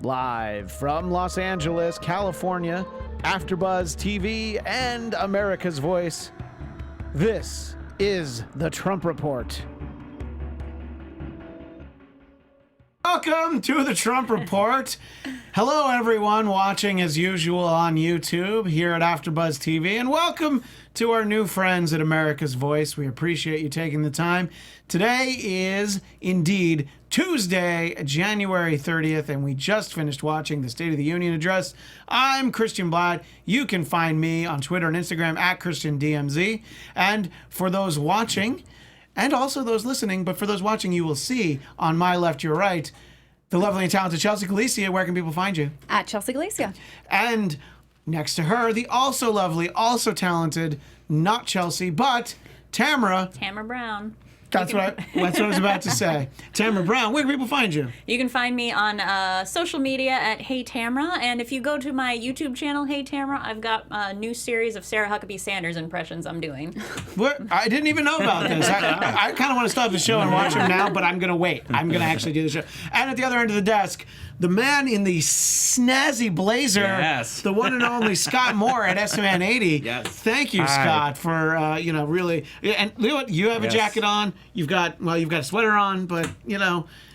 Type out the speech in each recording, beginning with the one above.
Live from Los Angeles, California, AFTERBUZZ TV and America's Voice, this is the Trump Report. Welcome to the Trump Report. Hello, everyone watching as usual on YouTube here at AFTERBUZZ TV, and welcome to our new friends at America's Voice. We appreciate you taking the time. Today is indeed Tuesday, January 30th, and we just finished watching the State of the Union address. I'm Christian Bladt. You can find me on Twitter and Instagram at ChristianDMZ. And for those watching, and also those listening, but for those watching, you will see on my left, your right, the lovely and talented Chelsea Galicia. Where can people find you? At Chelsea Galicia. And next to her, the also lovely, also talented, not Chelsea, but Tamra. Tamra Brown. That's what I was about to say. Tamra Brown, where can people find you? You can find me on social media at Hey Tamra, and if you go to my YouTube channel, Hey Tamra, I've got a new series of Sarah Huckabee Sanders impressions I'm doing. What? I didn't even know about this. I kind of want to stop the show and watch him now, but I'm going to wait. I'm going to actually do the show. And at the other end of the desk, the man in the snazzy blazer, yes. The one and only Scott Moore at SMN 80. Yes. Thank you, Hi. Scott, for really. And you have a jacket on. You've got a sweater on, but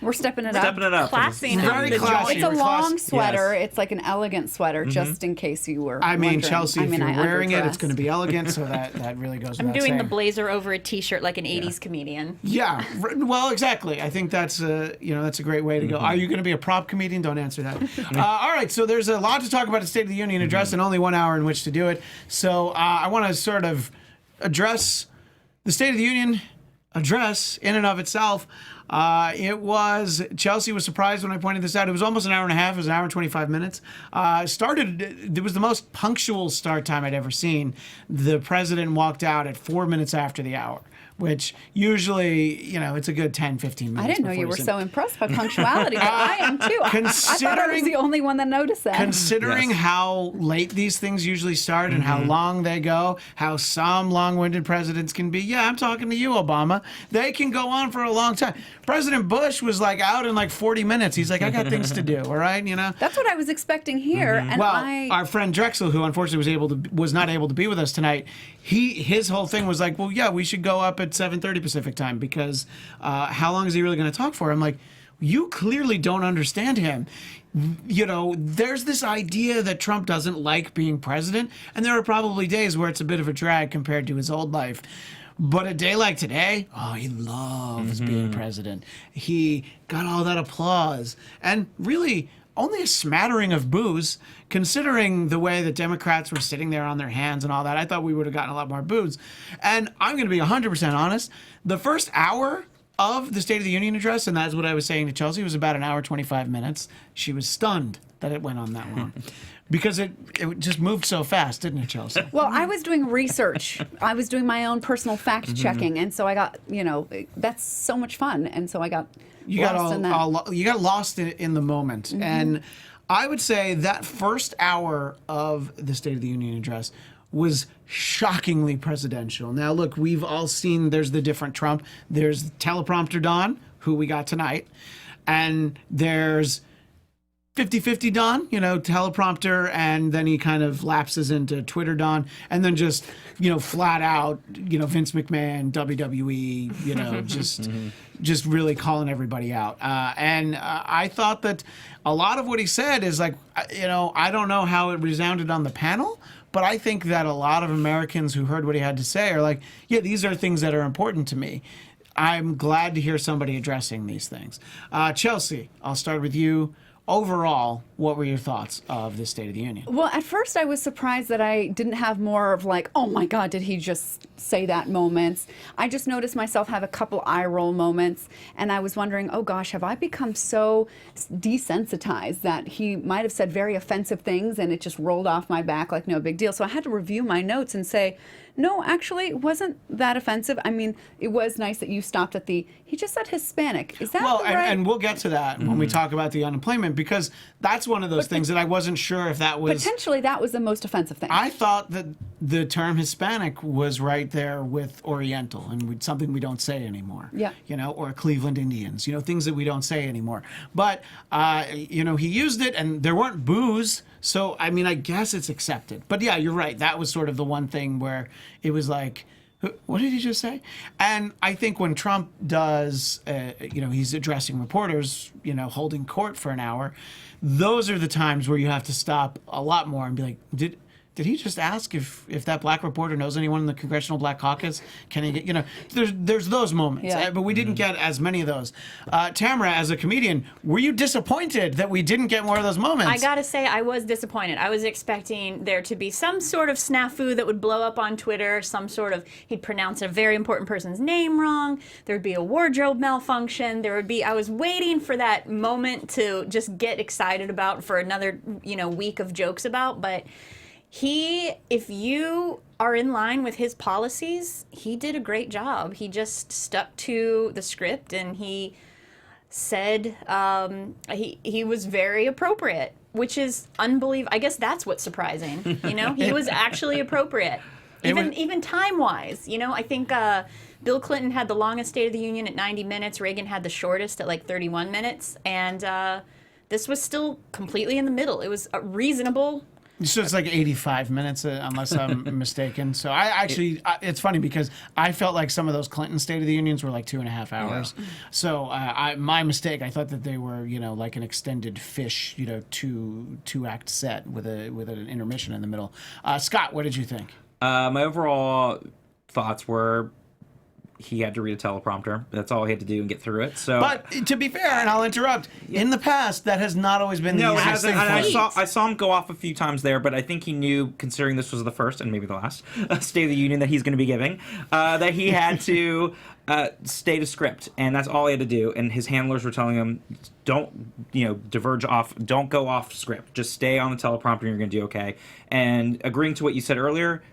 We're stepping it up. Classy. Very classy. It's a long Classy. sweater. Yes. It's like an elegant sweater, just in case you were I mean, wondering. Chelsea, if you're wearing it, it's underdress. going to be elegant, so that really goes without I'm doing saying. the blazer over a t-shirt like an 80s comedian. Yeah, well, exactly. I think that's that's a great way to go. Are you going to be a prop comedian? Don't answer that. All right, so there's a lot to talk about the State of the Union address and only 1 hour in which to do it. So I want to sort of address the State of the Union address in and of itself. Chelsea was surprised when I pointed this out. It was almost an hour and a half. It was an hour and 25 minutes. It was the most punctual start time I'd ever seen. The president walked out at 4 minutes after the hour, which usually, it's a good 10, 15 minutes. I didn't know you were so impressed by punctuality, but I am too. I thought I was the only one that noticed that. Considering how late these things usually start and how long they go, how some long-winded presidents can be. Yeah, I'm talking to you, Obama. They can go on for a long time. President Bush was out in 40 minutes. He's like, I got things to do, all right? That's what I was expecting here. And our friend Drexel, who unfortunately was not able to be with us tonight, his whole thing was like, well, yeah, we should go up at 7:30 Pacific time because how long is he really going to talk for? I'm like, you clearly don't understand him. There's this idea that Trump doesn't like being president, and there are probably days where it's a bit of a drag compared to his old life. But a day like today, he loves being president. He got all that applause. And really, only a smattering of boos, considering the way that Democrats were sitting there on their hands and all that. I thought we would have gotten a lot more boos. And I'm going to be 100% honest. The first hour of the State of the Union address, and that's what I was saying to Chelsea, was about an hour, 25 minutes. She was stunned that it went on that long. Because it just moved so fast, didn't it, Chelsea? Well, I was doing research. I was doing my own personal fact checking, and so I got, that's so much fun, and so I got lost in that. You got lost in the moment, and I would say that first hour of the State of the Union address was shockingly presidential. Now, look, we've all seen there's the different Trump. There's teleprompter Don, who we got tonight, and there's 50-50 Don, teleprompter, and then he kind of lapses into Twitter Don, and then just, flat out, Vince McMahon, WWE, just really calling everybody out. And I thought that a lot of what he said is I don't know how it resounded on the panel, but I think that a lot of Americans who heard what he had to say are like, yeah, these are things that are important to me. I'm glad to hear somebody addressing these things. Chelsea, I'll start with you. Overall, what were your thoughts of the State of the Union? Well, at first I was surprised that I didn't have more of oh my God, did he just say that moments. I just noticed myself have a couple eye roll moments, and I was wondering, oh gosh, have I become so desensitized that he might have said very offensive things and it just rolled off my back like no big deal. So I had to review my notes and say, no, actually, it wasn't that offensive. I mean, it was nice that you stopped at he just said Hispanic. Is that well, the right? and we'll get to that when we talk about the unemployment, because that's one of those things that I wasn't sure if that was... Potentially, that was the most offensive thing. I thought that the term Hispanic was right there with Oriental, and something we don't say anymore. Yeah. You know, or Cleveland Indians, you know, things that we don't say anymore. But, you know, he used it, and there weren't boos, so, I mean, I guess it's accepted. But, yeah, you're right. That was sort of the one thing where it was like, what did he just say? And I think when Trump does, you know, he's addressing reporters, you know, holding court for an hour, those are the times where you have to stop a lot more and be like, did he just ask if that black reporter knows anyone in the Congressional Black Caucus? Can he get, you know, there's those moments, but we didn't get as many of those. Tamra, as a comedian, were you disappointed that we didn't get more of those moments? I gotta say, I was disappointed. I was expecting there to be some sort of snafu that would blow up on Twitter, he'd pronounce a very important person's name wrong, there would be a wardrobe malfunction, I was waiting for that moment to just get excited about for another, you know, week of jokes about, but if you are in line with his policies, he did a great job. He just stuck to the script, and he said he was very appropriate, which is unbelievable. I guess that's what's surprising. You know, he was actually appropriate, even time-wise. You know, I think Bill Clinton had the longest State of the Union at 90 minutes. Reagan had the shortest at like 31 minutes, and this was still completely in the middle. It was reasonable. So it's like 85 minutes, unless I'm mistaken. So I actually, it's funny because I felt like some of those Clinton State of the Unions were like 2.5 hours. Yeah. So my mistake, I thought that they were, you know, like an extended Fish, you know, two act set with an intermission in the middle. Scott, what did you think? My overall thoughts were, he had to read a teleprompter. That's all he had to do and get through it. So, but to be fair, and I'll interrupt, in the past, that has not always been the easiest thing. I saw him go off a few times there, but I think he knew, considering this was the first and maybe the last State of the Union that he's going to be giving, that he had to stay to script, and that's all he had to do. And his handlers were telling him, don't, you know, diverge off, don't go off script. Just stay on the teleprompter and you're going to do okay. And agreeing to what you said earlier,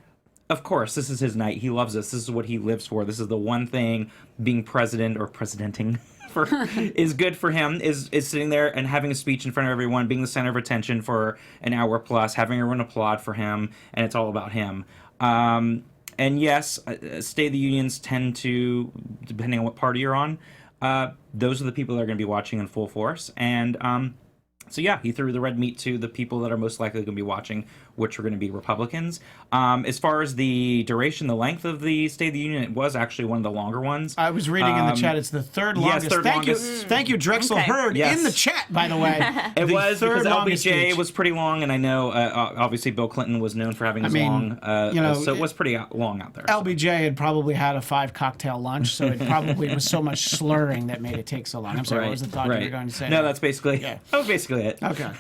of course, this is his night. He loves this. This is what he lives for. This is the one thing being president or presidenting for is good for him, is sitting there and having a speech in front of everyone, being the center of attention for an hour plus, having everyone applaud for him, and it's all about him. And yes, State of the Unions tend to, depending on what party you're on, those are the people that are going to be watching in full force. And so yeah, he threw the red meat to the people that are most likely going to be watching, which are going to be Republicans. As far as the duration, the length of the State of the Union, it was actually one of the longer ones. I was reading in the chat, it's the third longest. Yes, Thank you, Drexel Hurd, in the chat, by the way. It was because LBJ was pretty long, and I know obviously Bill Clinton was known for having his long, you know, so it was pretty long out there. LBJ had probably had a 5-cocktail lunch, so it probably was so much slurring that made it take so long. I'm sorry, what was the thought you were going to say? No, that's basically that was basically it. Okay,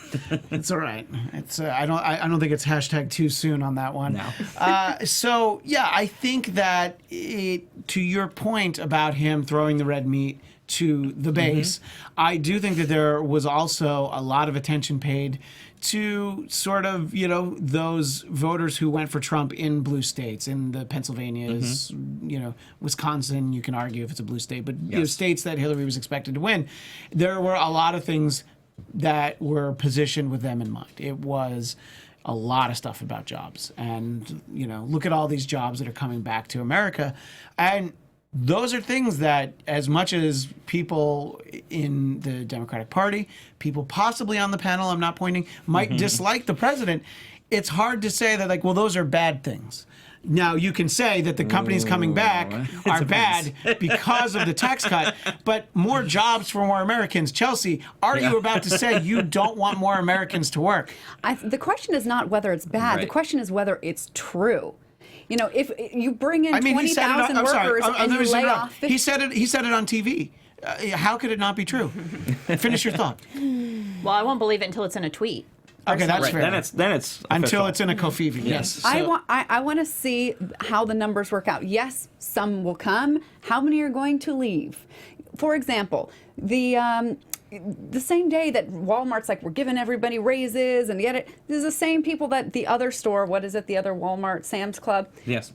it's all right. It's I don't think it's hashtag too soon on that one. No. So yeah, I think that to your point about him throwing the red meat to the base, I do think that there was also a lot of attention paid to sort of, you know, those voters who went for Trump in blue states, in the Pennsylvanias, you know, Wisconsin, you can argue if it's a blue state, but you know, states that Hillary was expected to win. There were a lot of things that were positioned with them in mind. It was a lot of stuff about jobs, and you know, look at all these jobs that are coming back to America, and those are things that, as much as people in the Democratic Party, people possibly on the panel, I'm not pointing, might dislike the president, it's hard to say that, like, well, those are bad things. Now, you can say that the companies coming back are bad because of the tax cut, but more jobs for more Americans. Chelsea, are you about to say you don't want more Americans to work? The question is not whether it's bad. The question is whether it's true. You know, if you bring in 20,000 workers and you lay off 50... He said it on TV. How could it not be true? Finish your thought. Well, I won't believe it until it's in a tweet. Okay, that's fair. Then it's until it's in a Kofivi. Yes. So. I want to see how the numbers work out. Yes, some will come. How many are going to leave? For example, the same day that Walmart's like, we're giving everybody raises, and yet this is the same people that the other store, what is it, the other Walmart, Sam's Club? Yes.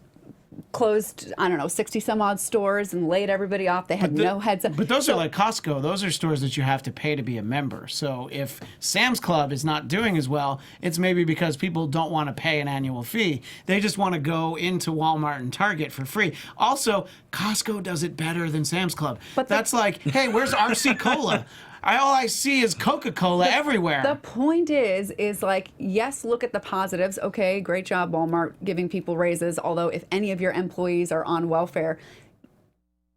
closed, I don't know, 60 some odd stores and laid everybody off. They had no heads up. But those are like Costco. Those are stores that you have to pay to be a member. So if Sam's Club is not doing as well, it's maybe because people don't want to pay an annual fee. They just want to go into Walmart and Target for free. Also, Costco does it better than Sam's Club. But that's like, hey, where's RC Cola? All I see is Coca-Cola everywhere. The point is like, yes, look at the positives. Okay, great job, Walmart, giving people raises. Although if any of your employees are on welfare,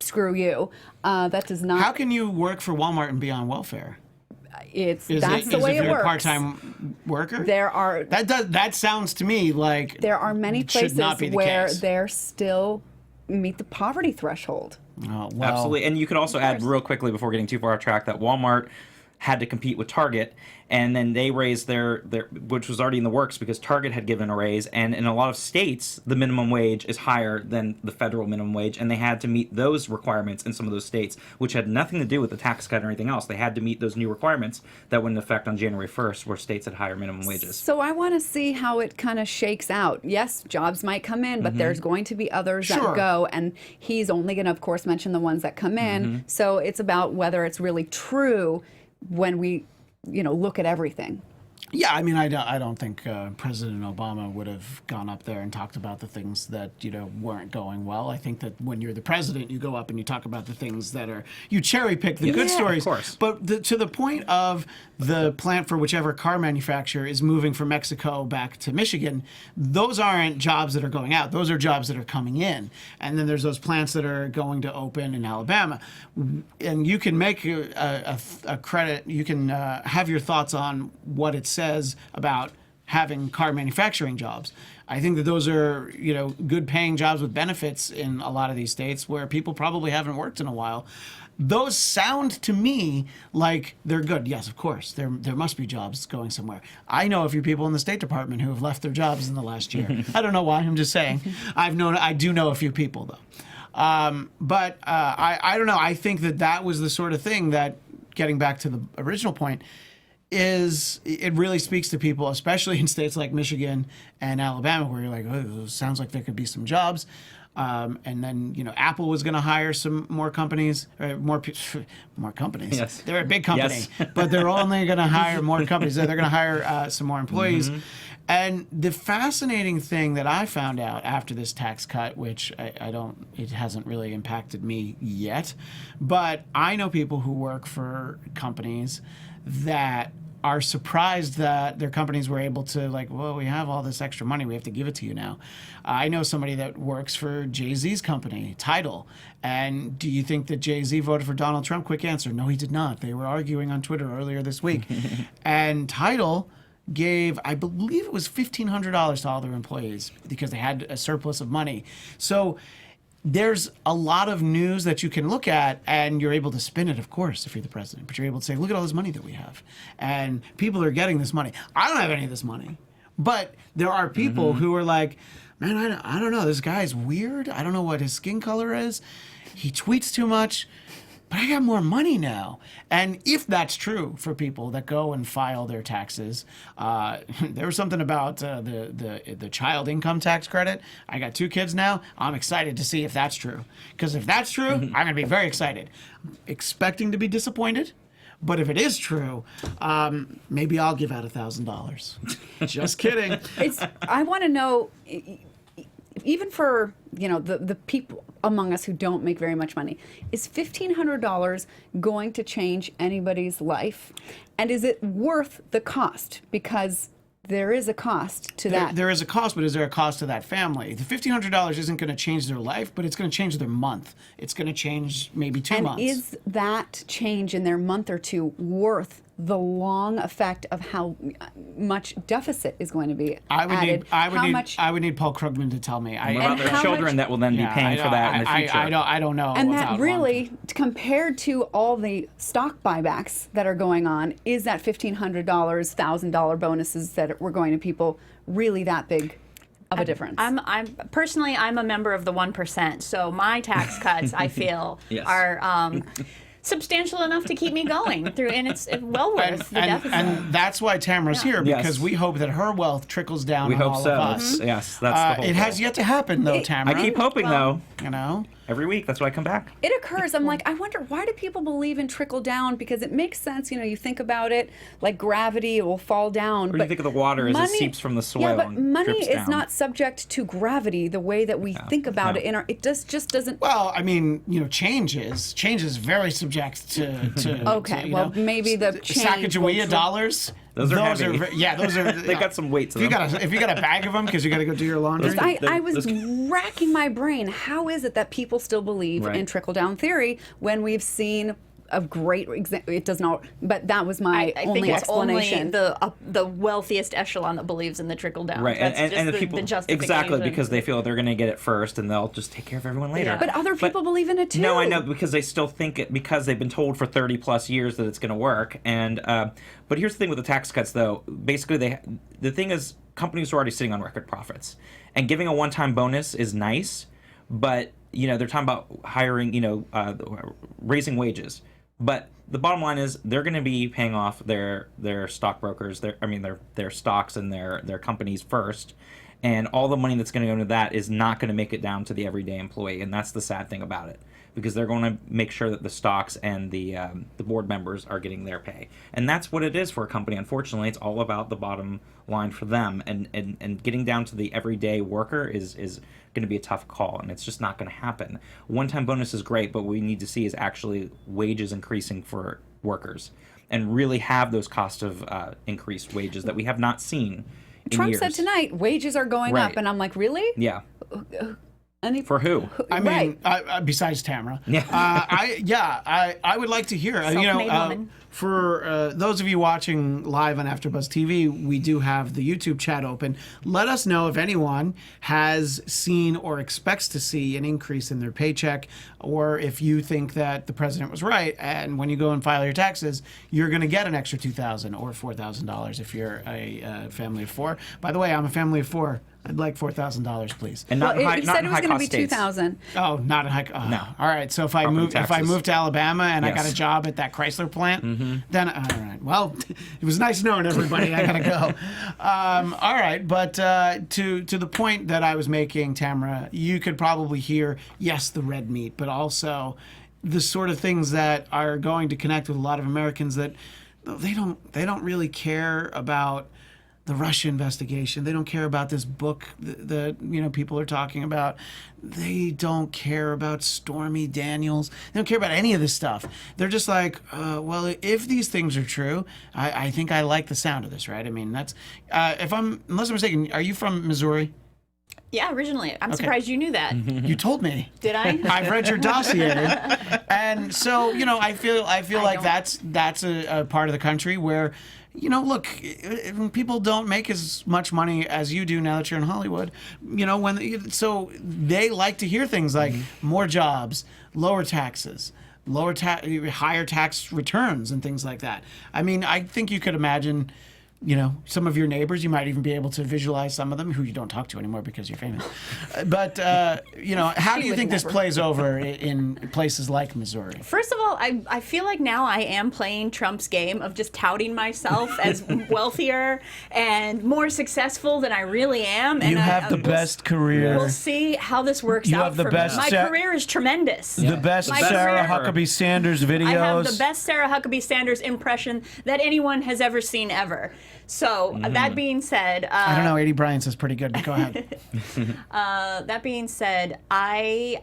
screw you. That does not. How can you work for Walmart and be on welfare? That's the way it you're works. a part-time worker? That sounds to me like there are many it should not places be the where case. they're still meet the poverty threshold. Oh, well. Absolutely. And you could also add real quickly before getting too far off track that Walmart had to compete with Target, and then they raised their which was already in the works because Target had given a raise, and in a lot of states the minimum wage is higher than the federal minimum wage, and they had to meet those requirements in some of those states, which had nothing to do with the tax cut or anything else. They had to meet those new requirements that went into effect on January 1st, where states had higher minimum wages. So I want to see how it kind of shakes out. Yes, jobs might come in, but there's going to be others that go, and he's only going to, of course, mention the ones that come in. So it's about whether it's really true when we, look at everything. Yeah, I mean, I don't think President Obama would have gone up there and talked about the things that, weren't going well. I think that when you're the president, you go up and you talk about the things that are, you cherry pick the good stories. Of course. But to the point of the plant for whichever car manufacturer is moving from Mexico back to Michigan, those aren't jobs that are going out. Those are jobs that are coming in. And then there's those plants that are going to open in Alabama. And you can make a credit, you can have your thoughts on what it says about having car manufacturing jobs. I think that those are, good paying jobs with benefits in a lot of these states where people probably haven't worked in a while. Those sound to me like they're good. Yes, of course, there must be jobs going somewhere. I know a few people in the State Department who have left their jobs in the last year. I don't know why, I'm just saying. I do know a few people though. But I don't know. I think that was the sort of thing that, getting back to the original point, is it really speaks to people, especially in states like Michigan and Alabama, where you're like, oh, sounds like there could be some jobs. And then, Apple was going to hire some more companies, more companies. Yes. They're a big company, Yes. but they're only going to hire more companies. They're going to hire some more employees. And the fascinating thing that I found out after this tax cut, which it hasn't really impacted me yet, but I know people who work for companies that are surprised that their companies were able to, like, well, we have all this extra money, we have to give it to you now. I know somebody that works for Jay-Z's company, Tidal. And do you think that Jay-Z voted for Donald Trump? Quick answer, no, he did not. They were arguing on Twitter earlier this week. And Tidal gave, I believe it was $1,500 to all their employees because they had a surplus of money. So there's a lot of news that you can look at, and you're able to spin it, of course, if you're the president. But you're able to say, look at all this money that we have. And people are getting this money. I don't have any of this money. But there are people who are like, man, I don't know. This guy's weird. I don't know what his skin color is. He tweets too much. But I got more money now. And if that's true for people that go and file their taxes, there was something about the child income tax credit. I got 2 kids now. I'm excited to see if that's true. Because if that's true, I'm going to be very excited. Expecting to be disappointed. But if it is true, maybe I'll give out $1,000. Just kidding. I want to know, even for the people among us who don't make very much money, is $1,500 going to change anybody's life? And is it worth the cost? Because there is a cost to that. There is a cost, but is there a cost to that family? The $1,500 isn't going to change their life, but it's going to change their month. It's going to change maybe 2 months. And is that change in their month or two worth the long effect of how much deficit is going to be added? I would need Paul Krugman to tell me. What about their children that will then be paying for that in the future? I don't know. And that really, compared to all the stock buybacks that are going on, is that $1,500, $1,000 bonuses that we're going to people really that big of a difference? I'm personally, I'm a member of the 1%, so my tax cuts, I feel, Yes. are substantial enough to keep me going through, and it's well worth the deficit. And that's why Tamra's here, because Yes. we hope that her wealth trickles down We on hope all so. of us. Yes, that's the whole It has goal. yet to happen, though, Tamra. I keep hoping, though. You know? Every week, that's why I come back. It occurs. I'm like, I wonder, why do people believe in trickle down? Because it makes sense. You know, you think about it, like gravity, it will fall down. Or you think of the water as it seeps from the soil. Yeah, but and money drips is down. not subject to gravity the way that we think about no. it. It just doesn't. Well, I mean, you know, change is very subject to Okay, to, you well, know, maybe the change will Sacagawea dollars. Those are heavy. Yeah, those are. They got some weight to If them. you got a bag of them because you got to go do your laundry. I was racking my brain. How is it that people still believe Right. in trickle down theory when we've seen a great example? It does not. But that was my I only think it's explanation. only the wealthiest echelon that believes in the trickle down. Right, That's and just the people justification. exactly because they feel they're going to get it first, and they'll just take care of everyone later. Yeah. but other people believe in it too. No, I know because they still think it because they've been told for 30 plus years that it's going to work. And but here's the thing with the tax cuts, though. Basically, the thing is companies are already sitting on record profits, and giving a one-time bonus is nice, but you know they're talking about hiring, raising wages, but the bottom line is they're going to be paying off their stockbrokers, their stocks and their companies first, and all the money that's going to go into that is not going to make it down to the everyday employee, and that's the sad thing about it, because they're going to make sure that the stocks and the board members are getting their pay, and that's what it is for a company. Unfortunately, it's all about the bottom line for them, and getting down to the everyday worker is going to be a tough call, and it's just not going to happen. One-time bonus is great, but what we need to see is actually wages increasing for workers and really have those cost of increased wages that we have not seen in Trump years. said tonight wages are going Right. up, and I'm like, really? Yeah. Any, For who? I mean, right. besides Tamra, Yeah. I would like to hear. Self-made woman. For those of you watching live on AfterBuzz TV, we do have the YouTube chat open. Let us know if anyone has seen or expects to see an increase in their paycheck, or if you think that the president was right, and when you go and file your taxes, you're going to get an extra $2,000 or $4,000 if you're a family of four. By the way, I'm a family of four. I'd like $4,000, please. And not Well, high, he not said in it was going to high-cost be states. 2,000. Oh, not in high. No. All right. So if I Property move taxes. to Alabama and I got Yes. a job at that Chrysler plant, then all right. Well, it was nice knowing everybody. I gotta go. All right, but to the point that I was making, Tamra, you could probably hear yes, the red meat, but also the sort of things that are going to connect with a lot of Americans that they don't really care about the Russia investigation. They don't care about this book that people are talking about. They don't care about Stormy Daniels. They don't care about any of this stuff. They're just like, well, if these things are true, I think I like the sound of this, right? I mean, that's unless I'm mistaken, are you from Missouri? Yeah, originally. I'm surprised you knew that. You told me. Did I? I've read your dossier, and so I feel like that's a part of the country where, look, people don't make as much money as you do now that you're in Hollywood. So they like to hear things like more jobs, lower taxes, higher tax returns, and things like that. I mean, I think you could imagine. Some of your neighbors, you might even be able to visualize some of them who you don't talk to anymore because you're famous. But, how do you think this plays over in places like Missouri? First of all, I feel like now I am playing Trump's game of just touting myself as wealthier and more successful than I really am. And You have the best career. We'll see how this works You out have the for best me. My Sa- career is tremendous. The best My Sarah career- Huckabee Sanders videos. I have the best Sarah Huckabee Sanders impression that anyone has ever seen ever. So that being said, I don't know. 80 Bryant's is pretty good, but go ahead. that being said, the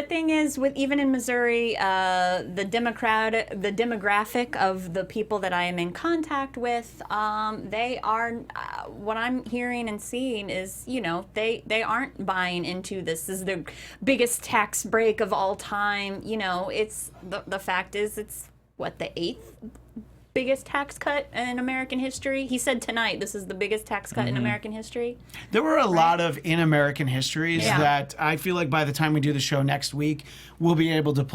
thing is, with even in Missouri, the demographic of the people that I am in contact with, they are what I'm hearing and seeing is, they aren't buying into this. This is the biggest tax break of all time. It's the fact is, it's what, the 8th biggest tax cut in American history. He said tonight this is the biggest tax cut in American history. There were a lot of in American histories Yeah. that I feel like by the time we do the show next week, we'll be able to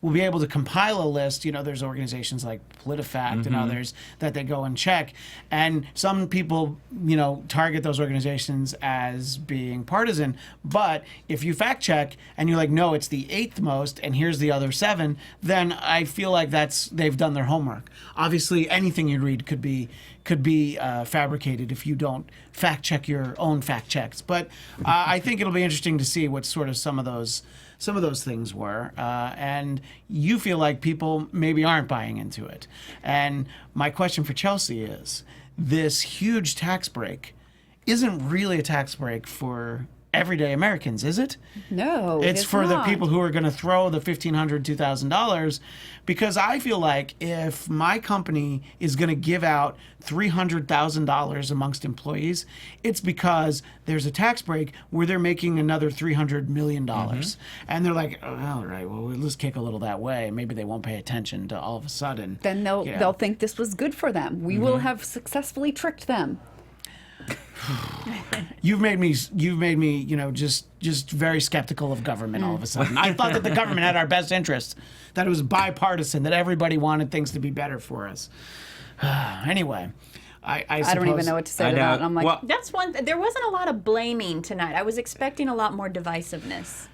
will be able to compile a list. You know, there's organizations like PolitiFact and others that they go and check. And some people, you know, target those organizations as being partisan. But if you fact check and you're like, no, it's the 8th most, and here's the other 7, then I feel like they've done their homework. Obviously, anything you read could be fabricated if you don't fact check your own fact checks. But I think it'll be interesting to see what sort of some of those things were. And you feel like people maybe aren't buying into it. And my question for Chelsea is, this huge tax break isn't really a tax break for everyday Americans, is it? No, it's for not. the people who are going to throw the $1,500, $2,000, because I feel like if my company is going to give out $300,000 amongst employees, it's because there's a tax break where they're making another $300 million. And they're like, oh, all right, well, let's kick a little that way. Maybe they won't pay attention to all of a sudden. Then they'll think this was good for them. We will have successfully tricked them. You've made me, you know, just very skeptical of government all of a sudden. I thought that the government had our best interests, that it was bipartisan, that everybody wanted things to be better for us. Anyway, I don't even know what to say to that. I'm like, Well, That's one. There wasn't a lot of blaming tonight. I was expecting a lot more divisiveness.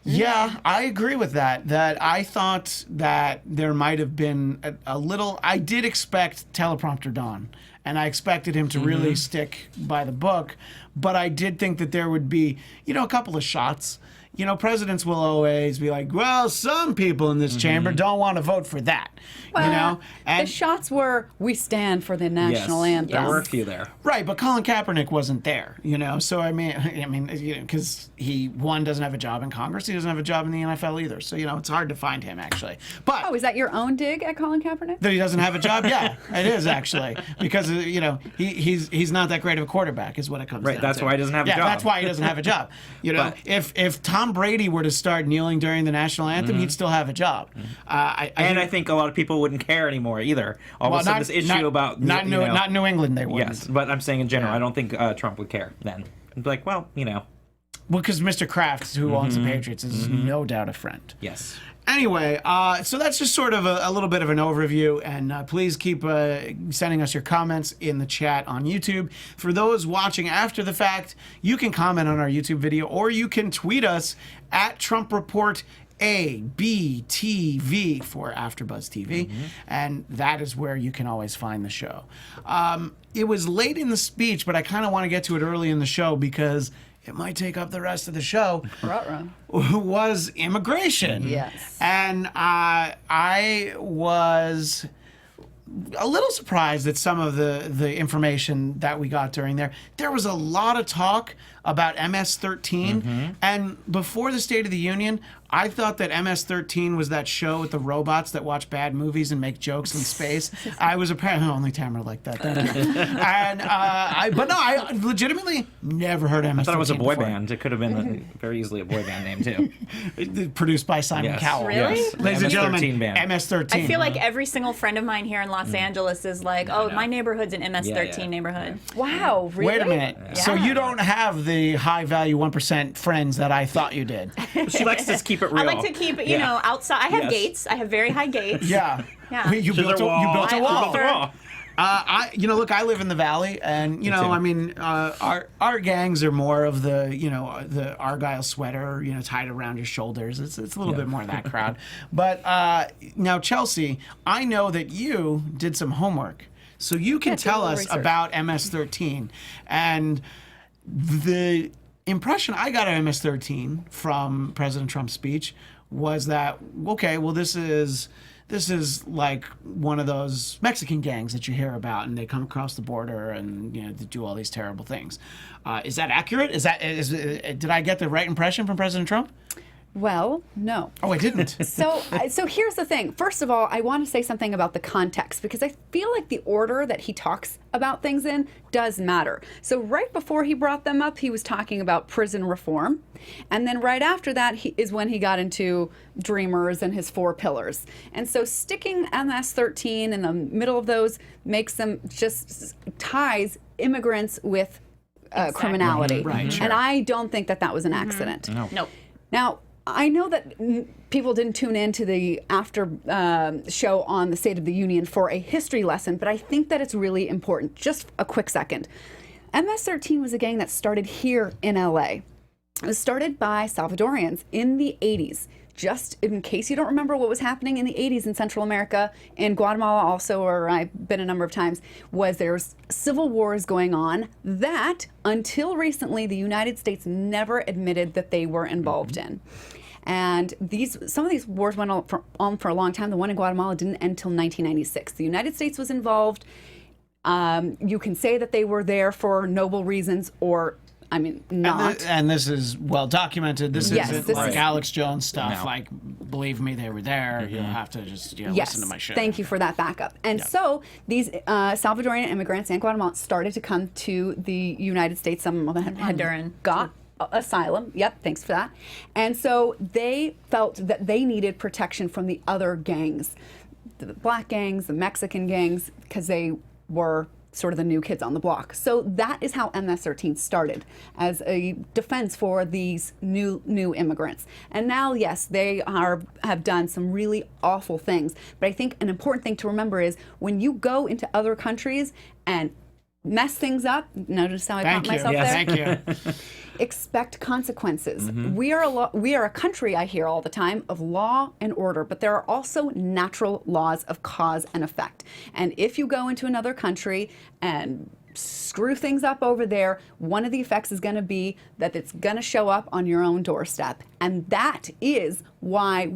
Yeah, I agree with that. That I thought that there might have been a little. I did expect teleprompter Don, and I expected him to really stick by the book, but I did think that there would be, you know, a couple of shots. You know, presidents will always be like, well, some people in this chamber don't want to vote for that. well, you know, the shots were, we stand for the national anthem. There were a few there. right, but Colin Kaepernick wasn't there. You know, so I mean, because he doesn't have a job in Congress, he doesn't have a job in the NFL either. So you know, it's hard to find him actually. But Oh, is that your own dig at Colin Kaepernick? that he doesn't have a job? Yeah, it is actually, because you know he's not that great of a quarterback, is what it comes down Right, that's to. why he doesn't have a Yeah, job. that's why he doesn't have a job. You know, But- if Tom Brady were to start kneeling during the national anthem, he'd still have a job. I think a lot of people wouldn't care anymore either. All of a sudden, this issue about not New England, they wouldn't. Yes, but I'm saying in general, I don't think Trump would care then. He'd be like, well, you know, Well, because Mr. Kraft, who owns the Patriots, is no doubt a friend. yes. Anyway, so that's just sort of a little bit of an overview, and please keep sending us your comments in the chat on YouTube. For those watching after the fact, you can comment on our YouTube video, or you can tweet us at Trump Report ABTV for AfterBuzz TV, and that is where you can always find the show. It was late in the speech, but I kind of want to get to it early in the show because it might take up the rest of the show. Ruh-roh. Was immigration. Yes. And I was a little surprised at some of the information that we got during there. There was a lot of talk about MS-13, and before the State of the Union, I thought that MS-13 was that show with the robots that watch bad movies and make jokes in space. I was apparently only Tamra like that. Thank you. And I legitimately never heard MS-13. I thought it was a boy before. band. It could have been very easily a boy band name too. Produced by Simon Yes. Cowell. Really? Yes. Ladies and MS-13 gentlemen, band. MS-13. I feel like every single friend of mine here in Los Angeles is like, oh, my neighborhood's an MS-13 Yeah. neighborhood. Wow, really? Wait a minute. So Yeah. you don't have the high value 1% friends that I thought you did. She likes to keep it real. I like to keep it, you know, outside. I have Yes. gates. I have very high gates. Yeah. Yeah. You She's built a wall. wall. I offer- Look, I live in the valley, and you know, too. I mean, our gangs are more of the, you know, the Argyle sweater, you know, tied around your shoulders. It's a little bit more of that crowd. But now, Chelsea, I know that you did some homework, so you can Yeah, did a tell little us research. about MS-13 and the impression I got of MS-13 from President Trump's speech was that, okay, well, this is like one of those Mexican gangs that you hear about, and they come across the border and, you know, they do all these terrible things. Is that accurate? Did I get the right impression from President Trump? Well, no. Oh, I didn't. So here's the thing. First of all, I want to say something about the context, because I feel like the order that he talks about things in does matter. So right before he brought them up, he was talking about prison reform. And then right after that is when he got into Dreamers and his 4 pillars. And so sticking MS-13 in the middle of those makes them just ties immigrants with criminality. Right, sure. And I don't think that was an accident. Nope. Now, I know that people didn't tune in to the after show on the State of the Union for a history lesson, but I think that it's really important. Just a quick second. MS-13 was a gang that started here in LA. It was started by Salvadorians in the 80s. Just in case you don't remember what was happening in the 80s in Central America, in Guatemala also, where I've been a number of times, there's civil wars going on that, until recently, the United States never admitted that they were involved in. And some of these wars went on for a long time. The one in Guatemala didn't end until 1996. The United States was involved. You can say that they were there for noble reasons, or not. And this is well documented. This isn't like is, Alex Jones stuff. No. Like, believe me, they were there. You'll have to just listen to my show. Thank you for that backup. And so these Salvadorian immigrants in Guatemala started to come to the United States. Some of them had got asylum. Yep, thanks for that. And so they felt that they needed protection from the other gangs, the black gangs, the Mexican gangs, because they were sort of the new kids on the block. So that is how MS-13 started, as a defense for these new immigrants. And now, yes, they have done some really awful things. But I think an important thing to remember is when you go into other countries and mess things up, notice how I caught myself there? Thank you. Expect consequences. We are a country, I hear all the time, of law and order, but there are also natural laws of cause and effect. And if you go into another country and screw things up over there, one of the effects is going to be that it's going to show up on your own doorstep. And that is why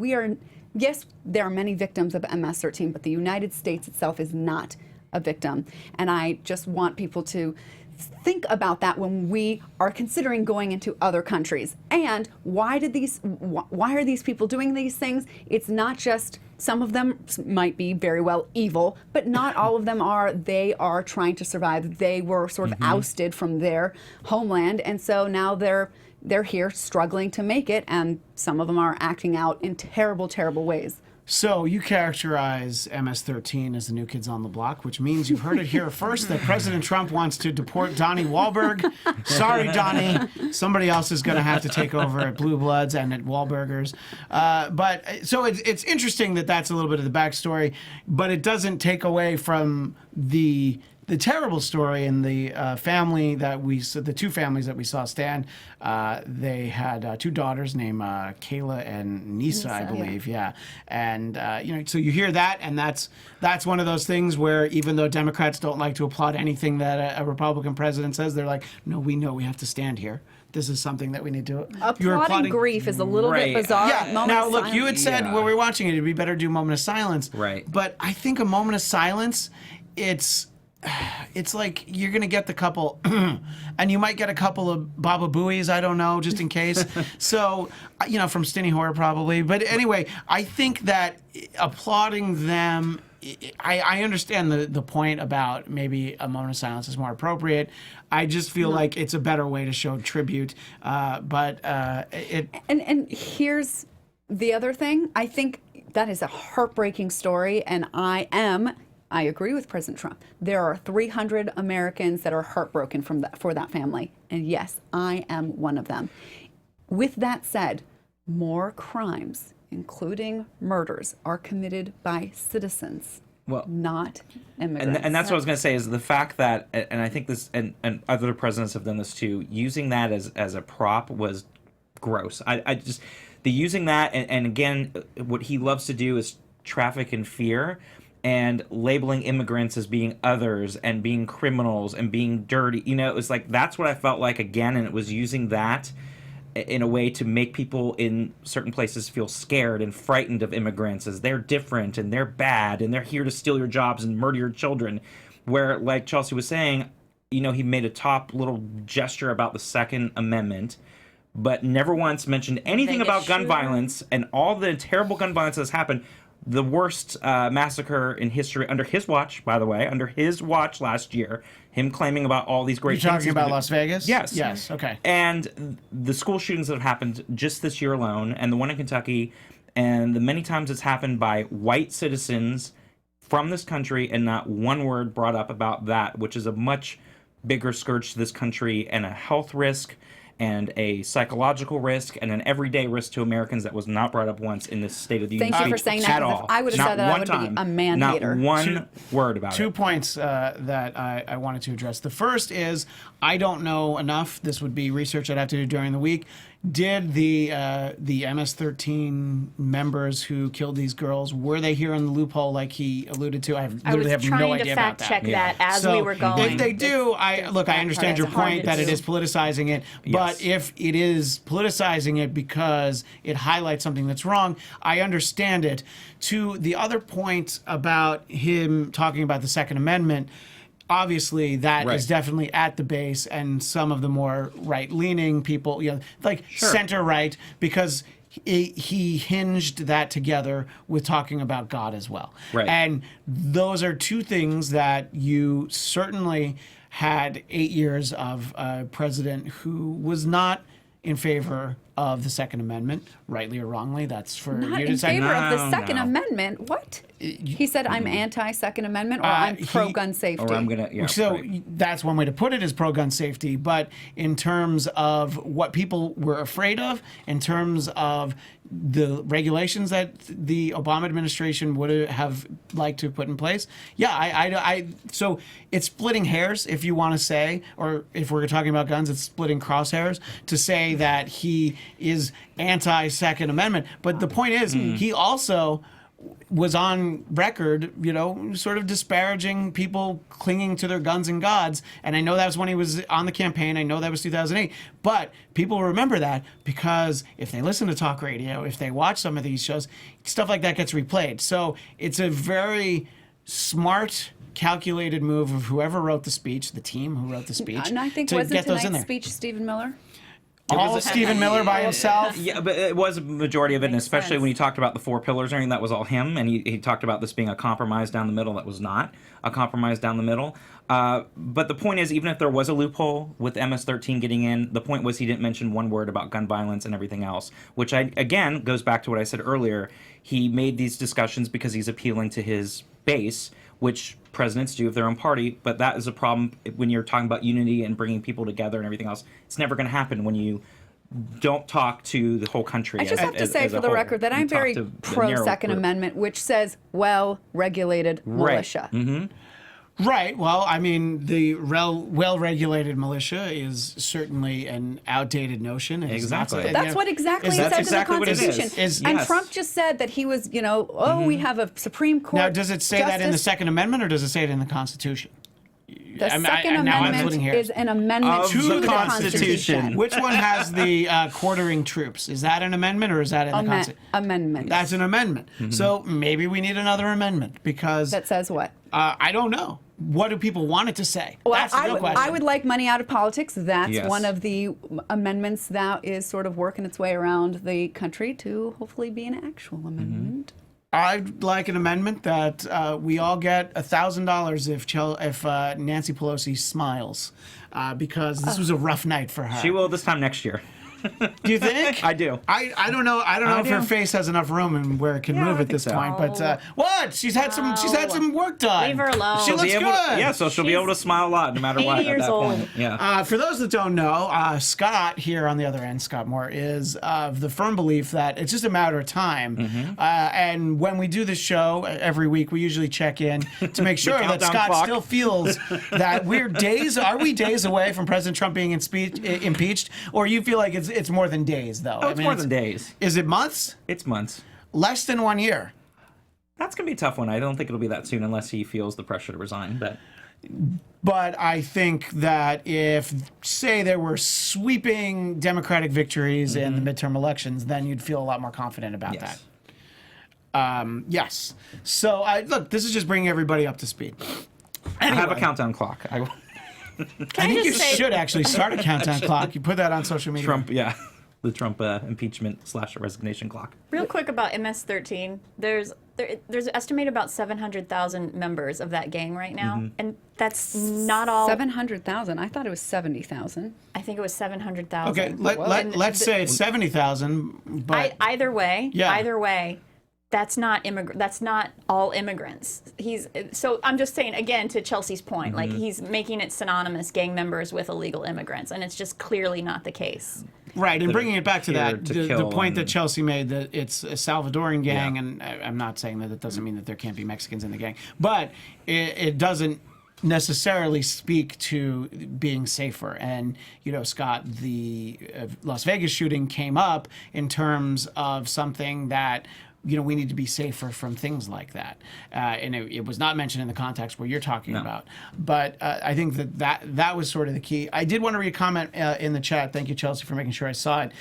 yes, there are many victims of MS-13, but the United States itself is not a victim. And I just want people to think about that when we are considering going into other countries. And why are these people doing these things? It's not just, some of them might be very well evil, but not all of them are. They are trying to survive. They were sort of ousted from their homeland, and so now they're here struggling to make it, and some of them are acting out in terrible, terrible ways. So you characterize MS-13 as the new kids on the block, which means you've heard it here first that President Trump wants to deport Donnie Wahlberg. Sorry, Donnie. Somebody else is going to have to take over at Blue Bloods and at Wahlburgers. But so it's interesting that that's a little bit of the backstory, but it doesn't take away from the terrible story in the family the two families that we saw stand. They had two daughters named Kayla and Nisa, I believe. Yeah. And so you hear that, and that's one of those things where even though Democrats don't like to applaud anything that a Republican president says, they're like, no, we know we have to stand here. This is something that we need to. Applauding grief is a little bit bizarre. Yeah. Now, look, you had said when we were watching it, it'd be better to do a moment of silence. Right. But I think a moment of silence, it's like you're going to get the couple, and you might get a couple of Baba Booies, I don't know, just in case. So, from Stinny Horror probably. But anyway, I think that applauding them, I understand the point about maybe a moment of silence is more appropriate. I just feel like it's a better way to show tribute. And here's the other thing. I think that is a heartbreaking story, and I agree with President Trump. There are 300 Americans that are heartbroken for that family. And yes, I am one of them. With that said, more crimes, including murders, are committed by citizens, not immigrants. And that's what I was going to say, is the fact that, and I think this, and other presidents have done this too, using that as a prop was gross. I just, the using that, and again, what he loves to do is traffic in fear, and labeling immigrants as being others and being criminals and being dirty. It was like, that's what I felt like again, and it was using that in a way to make people in certain places feel scared and frightened of immigrants, as they're different and they're bad and they're here to steal your jobs and murder your children. Where, like Chelsea was saying, he made a top little gesture about the Second Amendment, but never once mentioned anything about gun violence and all the terrible gun violence that's happened. The worst massacre in history under his watch, by the way, under his watch last year, him claiming about all these great things. You're talking about Las Vegas? Yes. Yes, okay. And the school shootings that have happened just this year alone, and the one in Kentucky, and the many times it's happened by white citizens from this country, and not one word brought up about that, which is a much bigger scourge to this country and a health risk and a psychological risk and an everyday risk to Americans that was not brought up once in this State of the Union Thank you for speech saying that, at 'cause all. if I would have Not said that, I one would be time, a man-hater. Not one word about Two it. points that I wanted to address. The first is I don't know enough. This would be research I'd have to do during the week. Did the MS-13 members who killed these girls, were they here in the loophole like he alluded to? I literally have no trying idea to about fact check that. that as So we were going. if they do, I understand your It's hard point to that it do. is politicizing it. But Yes. if it is politicizing it because it highlights something that's wrong, I understand it. To the other point about him talking about the Second Amendment, obviously that Right. is definitely at the base, and some of the more right-leaning people, like center-right, because he hinged that together with talking about God as well. Right. And those are two things that you certainly had 8 years of a president who was not in favor of the Second Amendment, rightly or wrongly. That's for Not you to in decide. favor of the No, Second no. Amendment. What? He said I'm anti-Second Amendment or I'm he- pro-gun safety. Or I'm gonna. Yeah, So right. that's one way to put it, is pro-gun safety. But in terms of what people were afraid of, in terms of the regulations that the Obama administration would have liked to put in place, so it's splitting hairs, if you want to say, or if we're talking about guns, it's splitting crosshairs to say that he is anti-Second Amendment. But the point is, he also was on record, sort of disparaging people clinging to their guns and gods. And I know that was when he was on the campaign. I know that was 2008. But people remember that because if they listen to talk radio, if they watch some of these shows, stuff like that gets replayed. So it's a very smart, calculated move of whoever wrote the speech, the team who wrote the speech, And I think to wasn't get those in tonight's there. speech Stephen Miller? All Stephen Miller by himself. Yeah, but it was a majority of it, and Makes especially sense. when he talked about the 4 pillars, and that was all him, and he talked about this being a compromise down the middle that was not a compromise down the middle. But the point is, even if there was a loophole with MS-13 getting in, the point was he didn't mention one word about gun violence and everything else, which again goes back to what I said earlier. He made these discussions because he's appealing to his base, which presidents do of their own party, but that is a problem when you're talking about unity and bringing people together and everything else. It's never going to happen when you don't talk to the whole country. I just have to say as for a the whole. record that You I'm talk very to the pro narrow Second group. Amendment, which says well-regulated Right. militia. Mm-hmm. Right. Well, I mean, the well-regulated militia is certainly an outdated notion. It's not Exactly. something- That's what exactly it That's says exactly in what the it is. Constitution. Is- And yes. Trump just said that he was, we have a Supreme Court. Now, does it say that in the justice. Second Amendment, or does it say it in the Constitution? The I'm- Second now I'm Amendment splitting hairs. is an amendment Of to the the Constitution. Constitution. Which one has the quartering troops? Is that an amendment, or is that in the Constitution? Amendment. That's an amendment. So maybe we need another amendment because that says what? I don't know. What do people want it to say? Well, That's the real question. I would like money out of politics. That's Yes. one of the amendments that is sort of working its way around the country to hopefully be an actual amendment. I'd like an amendment that we all get $1,000 if Nancy Pelosi smiles, because this was a rough night for her. She will this time next year. Do you think? I do. I don't know. I don't know if her do. face has enough room and where it can Yeah, move I at this think so. point. But what? She's had some work done. Leave her alone. She She'll looks Be able good. to, yeah, so she'll be able to smile a lot no matter 80 what at years that old. point. Yeah. For those that don't know, Scott here on the other end, Scott Moore, is of the firm belief that it's just a matter of time. Mm-hmm. And when we do this show every week, we usually check in to make sure that countdown Scott clock. still feels that are we days away from President Trump being impeached? Or you feel like it's more than days, though? Oh, it's more than days. Is it months? It's months. Less than 1 year. That's going to be a tough one. I don't think it'll be that soon unless he feels the pressure to resign. But I think that if, say, there were sweeping Democratic victories in the midterm elections, then you'd feel a lot more confident about Yes. that. Yes. So, look, this is just bringing everybody up to speed. I have a Anyway, countdown clock. I think you should actually start a countdown clock. You put that on social media. Trump, yeah. The Trump impeachment / resignation clock. Real quick about MS-13, there's estimated about 700,000 members of that gang right now, and that's not all. 700,000. I thought it was 70,000. I think it was 700,000. Okay, let's say it's 70,000, but Either way, Yeah. either way, that's not all immigrants. So I'm just saying again to Chelsea's point, like he's making it synonymous gang members with illegal immigrants, and it's just clearly not the case. Right, and bringing it back to that, the kill point that and- Chelsea made, that it's a Salvadoran gang, Yeah. and I'm not saying that it doesn't mean that there can't be Mexicans in the gang, but it doesn't necessarily speak to being safer. And, you know, Scott, the Las Vegas shooting came up in terms of something that, you know, we need to be safer from things like that. And it was not mentioned in the context where you're talking about. But I think that was sort of the key. I did want to read a comment in the chat. Thank you, Chelsea, for making sure I saw it.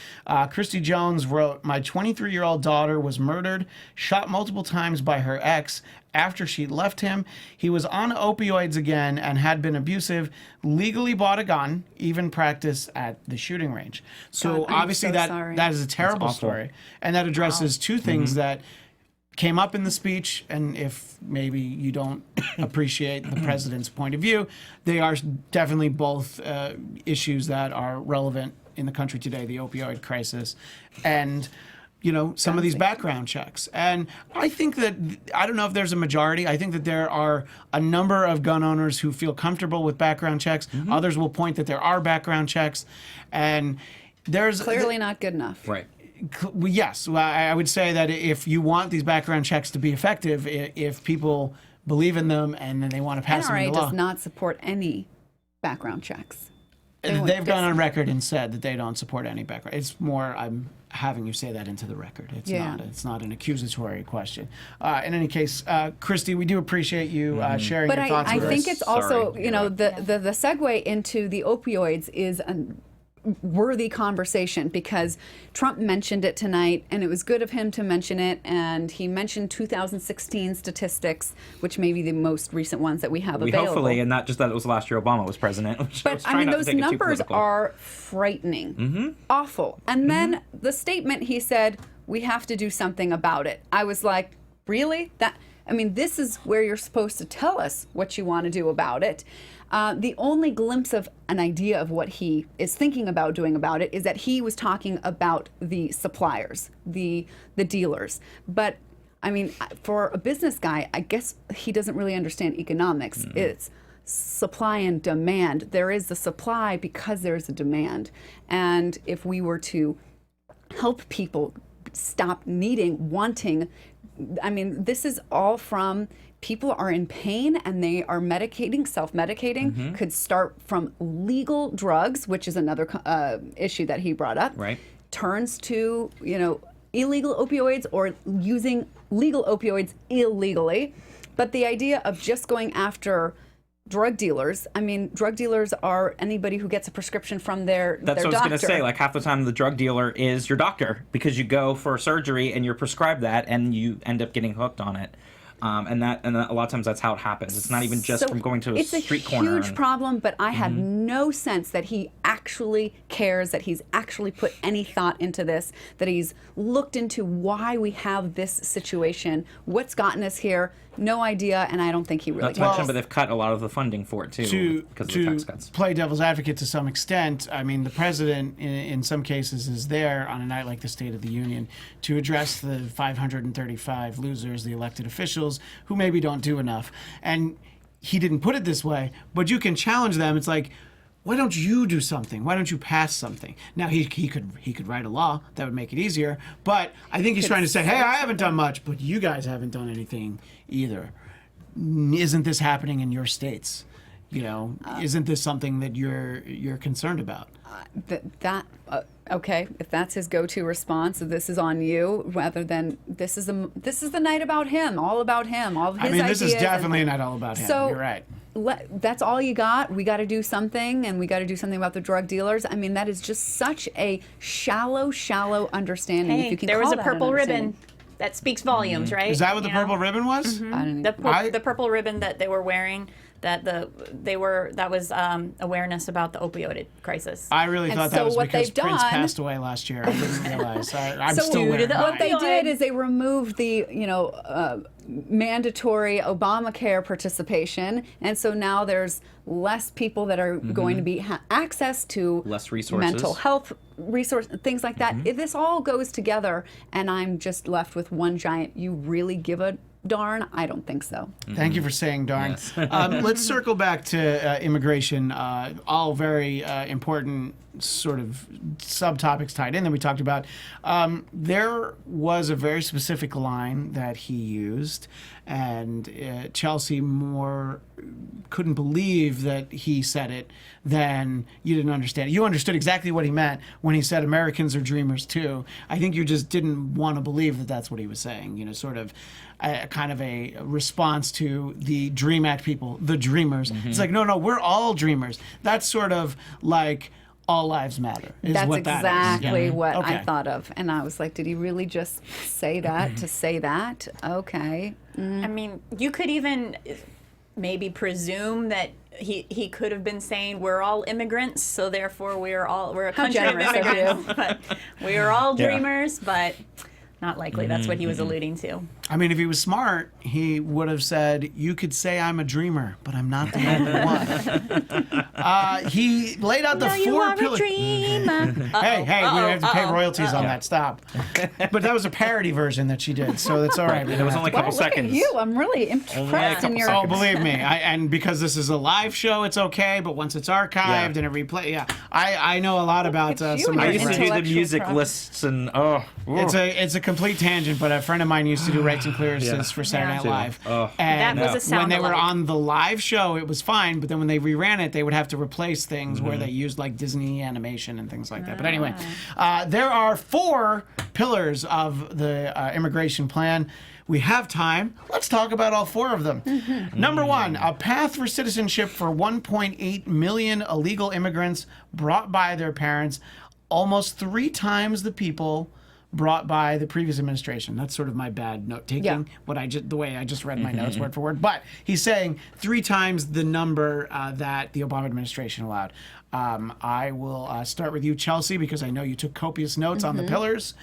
Christy Jones wrote, "My 23-year-old daughter was murdered, shot multiple times by her ex after she left him. He was on opioids again and had been abusive, legally bought a gun, even practiced at the shooting range." So God, I'm obviously so sorry. that is a terrible awful. story. And that addresses two things that came up in the speech, and if maybe you don't appreciate the president's point of view, they are definitely both issues that are relevant in the country today, the opioid crisis and, you know, some of these background checks. And I think that, I don't know if there's a majority. I think that there are a number of gun owners who feel comfortable with background checks. Others will point that there are background checks. And there's Clearly not good enough. Right. Yes, well, I would say that if you want these background checks to be effective, if people believe in them and then they want to pass them NRA into law, does not support any background checks. they've gone on record and said that they don't support any background. It's more, I'm having you say that into the record. It's not an accusatory question. In any case, Christy, we do appreciate you sharing But your thoughts I with think us. it's also, Sorry. you know, the segue into the opioids is a worthy conversation, because Trump mentioned it tonight, and it was good of him to mention it, and he mentioned 2016 statistics, which may be the most recent ones that we have available. Hopefully, and not just that it was last year Obama was president. Which But I mean, those numbers are frightening, awful. And then the statement he said, "We have to do something about it." I was like, really? This is where you're supposed to tell us what you want to do about it. The only glimpse of an idea of what he is thinking about doing about it is that he was talking about the suppliers, the dealers. But I mean, for a business guy, I guess he doesn't really understand economics. It's supply and demand. There is the supply because there is a demand. And if we were to help people stop wanting, I mean, this is all from people are in pain and they are self-medicating, could start from legal drugs, which is another issue that he brought up, Right. turns to, you know, illegal opioids or using legal opioids illegally. But the idea of just going after drug dealers, I mean, drug dealers are anybody who gets a prescription from their That's what I was doctor. going to say. Like half the time, the drug dealer is your doctor, because you go for surgery and you're prescribed that, and you end up getting hooked on it. And a lot of times that's how it happens. It's not even just So from going to a street corner. It's a huge problem, but I had no sense that he actually cares, that he's actually put any thought into this, that he's looked into why we have this situation, what's gotten us here. No idea, and I don't think he really Not to cares. mention, but they've cut a lot of the funding for it too because of the tax cuts. Play devil's advocate to some extent, I mean, the president in some cases is there on a night like the State of the Union to address the 535 losers, the elected officials who maybe don't do enough. And he didn't put it this way, but you can challenge them. It's like, why don't you do something? Why don't you pass something? Now he could write a law that would make it easier, but I think he's trying to say, hey, I haven't done much, but you guys haven't done anything either. Isn't this happening in your states? You know, isn't this something that you're concerned about? Okay, if that's his go-to response, this is on you, rather than this is the night about him, all about him, all of his I mean, this is ideas definitely not all about him. So, You're right. That's all you got. We got to do something, and we got to do something about the drug dealers. I mean, that is just such a shallow understanding. Hey, if you can there was call a that purple an ribbon. understanding. That speaks volumes, right? Is that what the You know? purple ribbon was? I don't even- The purple ribbon that they were wearing, that was awareness about the opioid crisis. I really And thought so that was what because they've Prince done- passed away last year. I didn't realize. I'm So still wearing the what they opioid. did is they removed the mandatory Obamacare participation, and so now there's less people that are going to be access to Less resources. mental health things like that. If this all goes together, and I'm just left with one giant, you really give a darn? I don't think so. Thank you for saying darn. Yes. Let's circle back to immigration. All very important sort of subtopics tied in that we talked about. There was a very specific line that he used, and Chelsea more couldn't believe that he said it than you didn't understand it. You understood exactly what he meant when he said Americans are dreamers too. I think you just didn't want to believe that that's what he was saying. You know, sort of kind of a response to the Dream Act people, the dreamers. It's like, no, we're all dreamers. That's sort of like all lives matter. That's what exactly what Okay. I thought of. And I was like, did he really just say that to say that? Okay. I mean, you could even maybe presume that he could have been saying we're all immigrants, so therefore we're a How country of generous of immigrants, but we're all Yeah. dreamers, but not likely. That's what he was alluding to. I mean, if he was smart, he would have said, you could say I'm a dreamer, but I'm not the only one. He laid out the No, you four are a pillars. dreamer. Hey, we have to pay royalties on that. Stop. But that was a parody version that she did, so that's all right. It was only a couple Well, look seconds. at you. I'm really impressed in your... Oh, believe me, and because this is a live show, it's okay. But once it's archived and it replay, I know a lot about Look at you some of and I your used to do the intellectual music property. lists and It's a complete tangent, but a friend of mine used to do rights and clearances for Saturday Night Yeah. Live. Oh. And That was a when they were sound-alike. on the live show, it was fine. But then when they reran it, they would have to replace things where they used like Disney animation and things like that. But anyway, there are 4 pillars of the immigration plan. We have time. Let's talk about all 4 of them. Number 1, a path for citizenship for 1.8 million illegal immigrants brought by their parents, almost 3 times the people brought by the previous administration. That's sort of my bad note taking. Yeah. The way I just read my notes word for word. But he's saying 3 times the number that the Obama administration allowed. I will start with you, Chelsea, because I know you took copious notes on the pillars.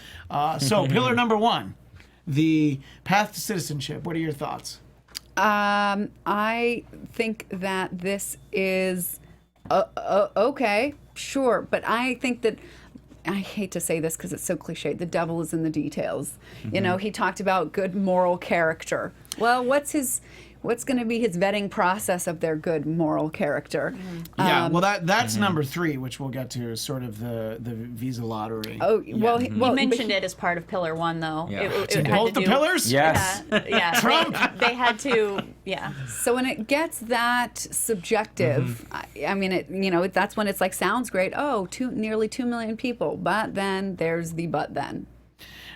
So pillar number 1, the path to citizenship. What are your thoughts? I think that this is okay, sure, but I think that I hate to say this because it's so cliche. The devil is in the details. You know, he talked about good moral character. Well, what's going to be his vetting process of their good moral character? Yeah, well, that's number 3, which we'll get to, is sort of the visa lottery. Oh, well, He mentioned it as part of Pillar 1, though. Yeah. It had Both to the do- pillars? yes. Yeah. Trump. They had to. Yeah. So when it gets that subjective, I mean, that's when it's like, sounds great. Oh, nearly 2 million people. But then there's the but then.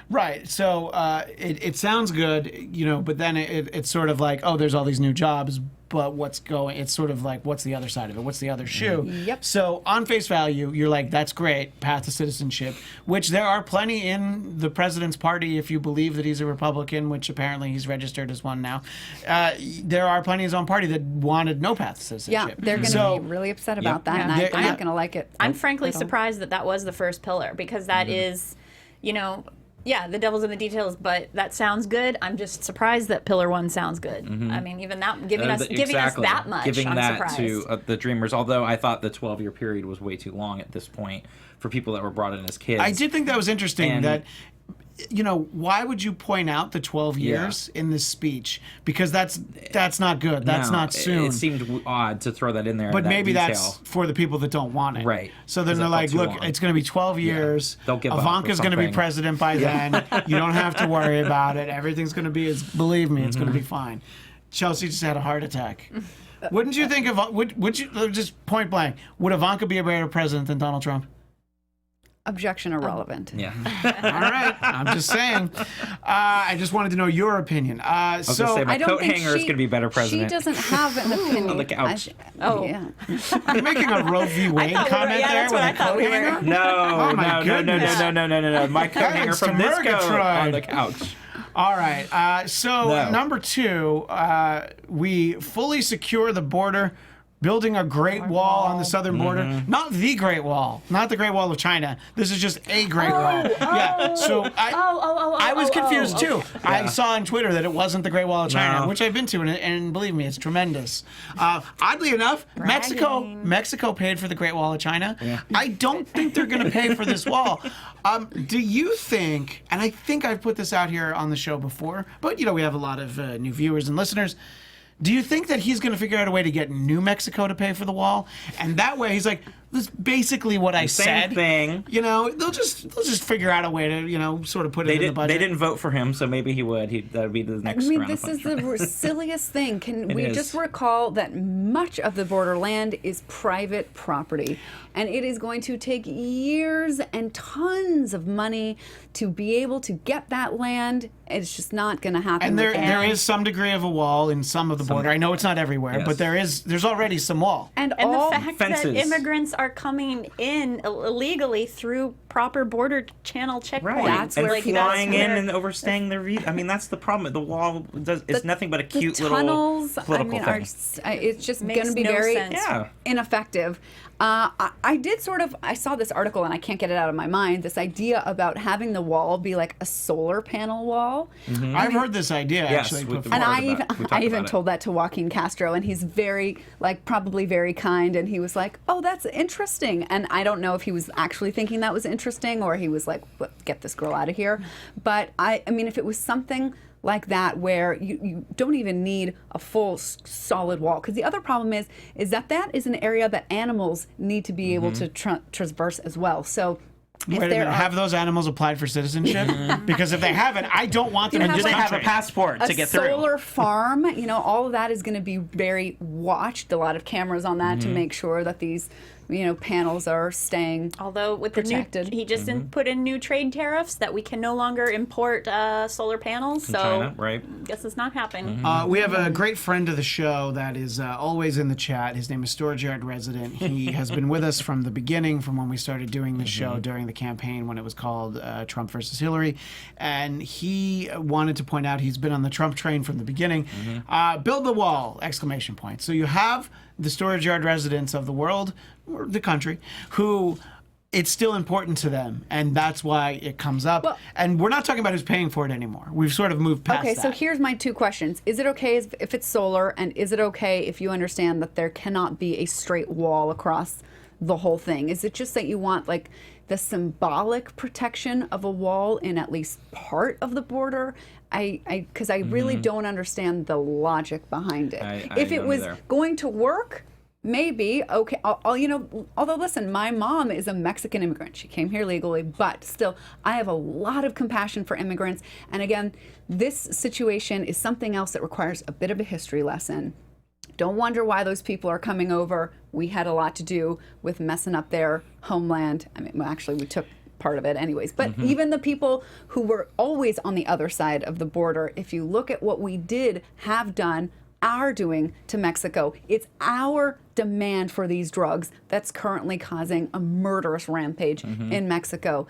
Right. So it sounds good, but then it's sort of like, oh, there's all these new jobs, but it's sort of like, what's the other side of it? What's the other shoe? Yep. So on face value, you're like, that's great, path to citizenship, which there are plenty in the president's party, if you believe that he's a Republican, which apparently he's registered as one now. There are plenty in his own party that wanted no path to citizenship. Yeah, they're going to be really upset about that, and Yeah. they're not going to like it. I'm frankly at all. surprised that was the first pillar, because that is, yeah, the devil's in the details, but that sounds good. I'm just surprised that Pillar 1 sounds good. I mean, even that giving us Exactly. that much, Giving I'm that surprised. to the dreamers. Although I thought the 12-year period was way too long at this point for people that were brought in as kids. I did think that was interesting And- that, why would you point out the 12 years in this speech? Because that's not good. That's No, not soon. It seemed odd to throw that in there. But that maybe detail. that's for the people that don't want it. Right. So then 'Cause it they're felt like, too look, long. it's going to be 12 years. They'll give up or Ivanka's going to be something. president by then. You don't have to worry about it. Everything's going to be, believe me, it's going to be fine. Chelsea just had a heart attack. Wouldn't you think would you, just point blank, would Ivanka be a better president than Donald Trump? Objection irrelevant. Yeah. All right. I'm just saying. I just wanted to know your opinion. I was So gonna say my I don't coat think hanger is going to be better president. She doesn't have an opinion. On the couch. Oh. Yeah. are you making a Roe v. Wade thought we were- comment yeah, there that's with what a I thought coat we were. hanger? No, my no, goodness. no. My coat hanger Thanks from to this coat Murgatroyd. on the couch. All right. So No. number 2, we fully secure the border building a Great Wall on the southern border. Not the Great Wall, not the Great Wall of China. This is just a Great Wall. Yeah. So I was confused too. I saw on Twitter that it wasn't the Great Wall of China, which I've been to, and believe me, it's tremendous. Oddly enough, Mexico paid for the Great Wall of China. Yeah. I don't think they're going to pay for this wall. Do you think, and I think I've put this out here on the show before, but we have a lot of new viewers and listeners. Do you think that he's going to figure out a way to get New Mexico to pay for the wall? And that way he's like, that's basically what I said. Same thing. They'll just figure out a way to, sort of put it in the budget. They didn't vote for him, so maybe he would. That would be the next round of this is the silliest thing. Can we just recall that much of the borderland is private property, and it is going to take years and tons of money to be able to get that land. It's just not going to happen. And there is some degree of a wall in some of the border. I know it's not everywhere, but there's already some wall. And all the fact fences. that immigrants are coming in illegally through proper border channel checkpoints. Right. That's and where flying in and overstaying their visa. I mean, that's the problem. The wall is nothing but a cute the tunnels, little political thing. It's just Makes going to be no very sense. ineffective. I saw this article and I can't get it out of my mind, this idea about having the wall be like a solar panel wall. Mm-hmm. I've heard this idea actually. And I even told that to Joaquin Castro, and he's probably very kind, and he was like, oh, that's interesting. And I don't know if he was actually thinking that was interesting or he was like, get this girl out of here. But I mean, if it was something like that where you don't even need a full solid wall, because the other problem is that is an area that animals need to be able to traverse as well. So wait a minute, have those animals applied for citizenship? Because if they haven't, I don't want them in this they have a country. passport to get through. A solar farm, all of that is going to be very watched. A lot of cameras on that to make sure that these panels are staying Although with protected. he just put in new trade tariffs that we can no longer import solar panels. From so China, right? I guess it's not happening. We have a great friend of the show that is always in the chat. His name is Storage Yard Resident. He has been with us from the beginning, from when we started doing the show during the campaign when it was called Trump versus Hillary. And he wanted to point out he's been on the Trump train from the beginning. Build the wall! Exclamation point. So you have the storage yard residents of the world, or the country, who it's still important to them, and that's why it comes up. Well, and we're not talking about who's paying for it anymore. We've sort of moved past that. Okay, so here's my two questions. Is it okay if it's solar, and is it okay if you understand that there cannot be a straight wall across the whole thing? Is it just that you want like the symbolic protection of a wall in at least part of the border? Because I really don't understand the logic behind it. If it was going to work, maybe, okay. Although listen, my mom is a Mexican immigrant. She came here legally, but still, I have a lot of compassion for immigrants. And again, this situation is something else that requires a bit of a history lesson. Don't wonder why those people are coming over. We had a lot to do with messing up their homeland. I mean, well, actually, we took part of it anyways. But even the people who were always on the other side of the border, if you look at what we have done, are doing to Mexico, it's our demand for these drugs that's currently causing a murderous rampage in Mexico.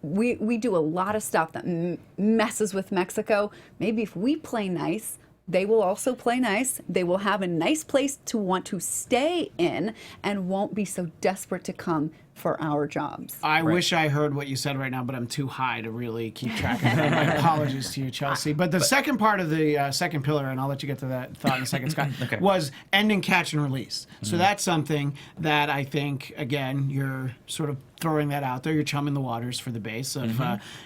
We do a lot of stuff that messes with Mexico. Maybe if we play nice, they will also play nice. They will have a nice place to want to stay in and won't be so desperate to come for our jobs. I wish I heard what you said right now, but I'm too high to really keep track of that. My apologies to you, Chelsea. But the second part of the second pillar, and I'll let you get to that thought in a second, Scott, was ending catch and release. So that's something that I think, again, you're sort of throwing that out there. You're chumming the waters for the base of,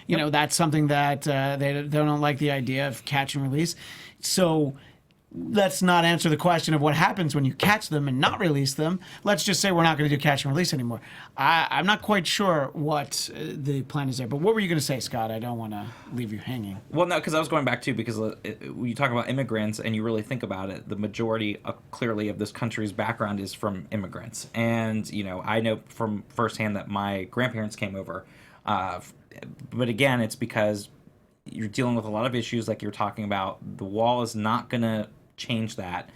that's something that they don't like the idea of catch and release. So let's not answer the question of what happens when you catch them and not release them. Let's just say we're not going to do catch and release anymore. I'm not quite sure what the plan is there. But what were you going to say, Scott? I don't want to leave you hanging. Well, no, because I was going back, too, because when you talk about immigrants and you really think about it, the majority, clearly, of this country's background is from immigrants. And, I know from firsthand that my grandparents came over. But again, it's because you're dealing with a lot of issues like you're talking about. The wall is not going to change that.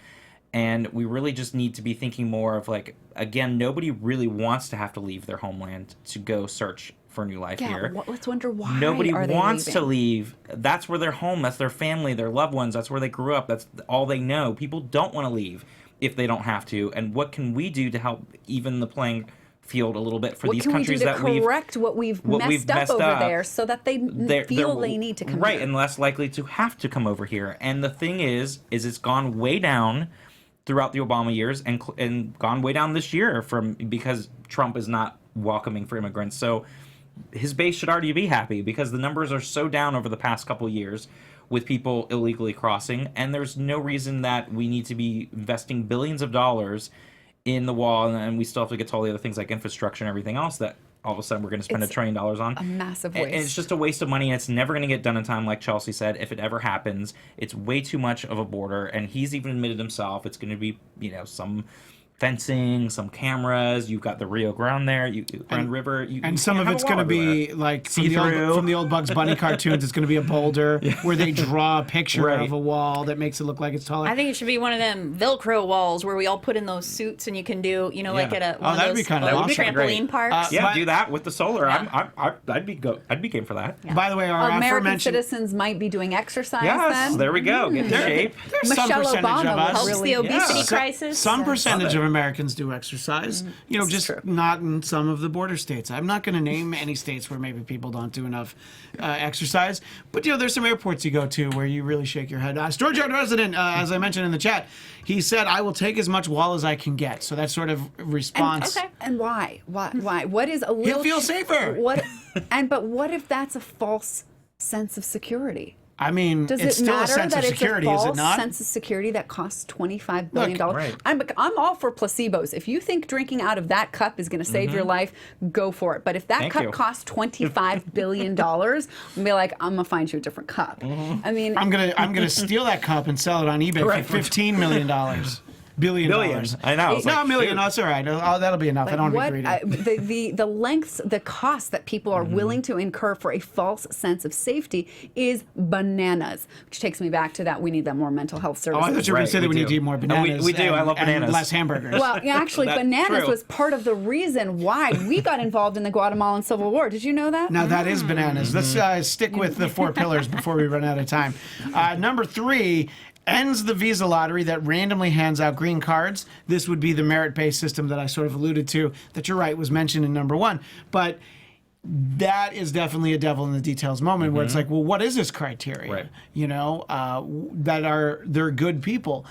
And we really just need to be thinking more of like, again, nobody really wants to have to leave their homeland to go search for a new life here. Let's wonder why. Nobody are they wants leaving? to leave. That's where their home, that's their family, their loved ones, that's where they grew up, that's all they know. People don't want to leave. if they don't have to, and what can we do to help even the playing field a little bit for What these can we do countries to that we've correct what we've messed up over there so that they feel they need to come right here? and less likely to have to come over here? And the thing is it's gone way down throughout the Obama years and gone way down this year because Trump is not welcoming for immigrants. So his base should already be happy because the numbers are so down over the past couple years with people illegally crossing, and there's no reason that we need to be investing billions of dollars in the wall, and we still have to get to all the other things like infrastructure and everything else that all of a sudden we're going to spend $1 trillion on. A massive And waste. it's just a waste of money, and it's never going to get done in time, like Chelsea said. If it ever happens, it's way too much of a border, and he's even admitted himself it's going to be, some fencing, some cameras. You've got the Rio Grande there, Grand River, and some of it's going to be like See-through. from the old Bugs Bunny cartoons. It's going to be a boulder where they draw a picture Right. of a wall that makes it look like it's taller. I think it should be one of them Velcro walls where we all put in those suits and you can do, like at a one that'd of be those kinda little awesome. trampoline parks. Yeah, But- do that with the solar. Yeah. I'd be game for that. By the way, our American aforementioned citizens might be doing exercise Yes, then. there we go. Get in shape. some Michelle percentage Obama of will us. Helps really the obesity Yeah. crisis. Some percentage Love it. of Americans do exercise. Just true. not in some of the border states. I'm not going to name any states where maybe people don't do enough exercise, but there's some airports you go to where you really shake your head. Storage Yard resident, as I mentioned in the chat, he said, "I will take as much wall as I can get." So that sort of response. Okay. And why? Why? What is a little? He'll feel safer. But what if that's a false sense of security? I mean, Does it's it still a matter sense that of it's security, a is false it not? sense of security that costs $25 billion? right. I'm all for placebos. If you think drinking out of that cup is going to save your life, go for it. But if that Thank cup you. costs $25 billion, I'm be like, I'm gonna find you a different cup. I mean, I'm gonna steal that cup and sell it on eBay Right. for $15 million. Billion dollars. I know. It's No, like, a million. shoot. No, it's all right. That'll be enough. I don't want to be greedy. the lengths, the costs that people are willing to incur for a false sense of safety is bananas. Which takes me back to that we need that more mental health Oh, services. I thought you were going Right, to say that we we need do. to eat more No, bananas. we do. I love and bananas. less hamburgers. Well, yeah, actually, That's bananas true. was part of the reason why we got involved in the Guatemalan Civil War. Did you know that? Now that is bananas. Let's stick with the 4 pillars before we run out of time. Number 3 ends the visa lottery that randomly hands out green cards. This would be the merit-based system that I sort of alluded to, that you're right, was mentioned in number 1. But that is definitely a devil in the details moment where it's like, well, what is this criteria? Right. They're good people.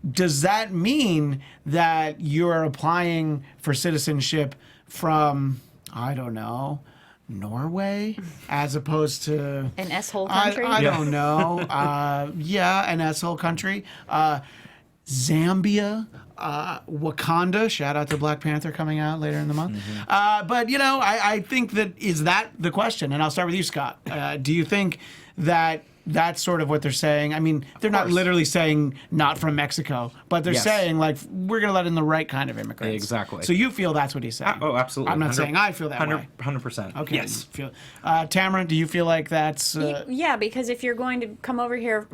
Does that mean that you're applying for citizenship from, I don't know, Norway, as opposed to An S-hole country? I don't know. An S-hole country. Zambia, Wakanda. Shout out to Black Panther coming out later in the month. But I think is that the question? And I'll start with you, Scott. Do you think that that's sort of what they're saying? I mean, they're not course. literally saying not from Mexico, but they're Yes. saying like we're going to let in the right kind of immigrants. Exactly. So you feel that's what he's saying? Oh, absolutely. I'm not saying I feel that way. 100%. Okay. Yes. Tamra, do you feel like that's? Yeah, because if you're going to come over here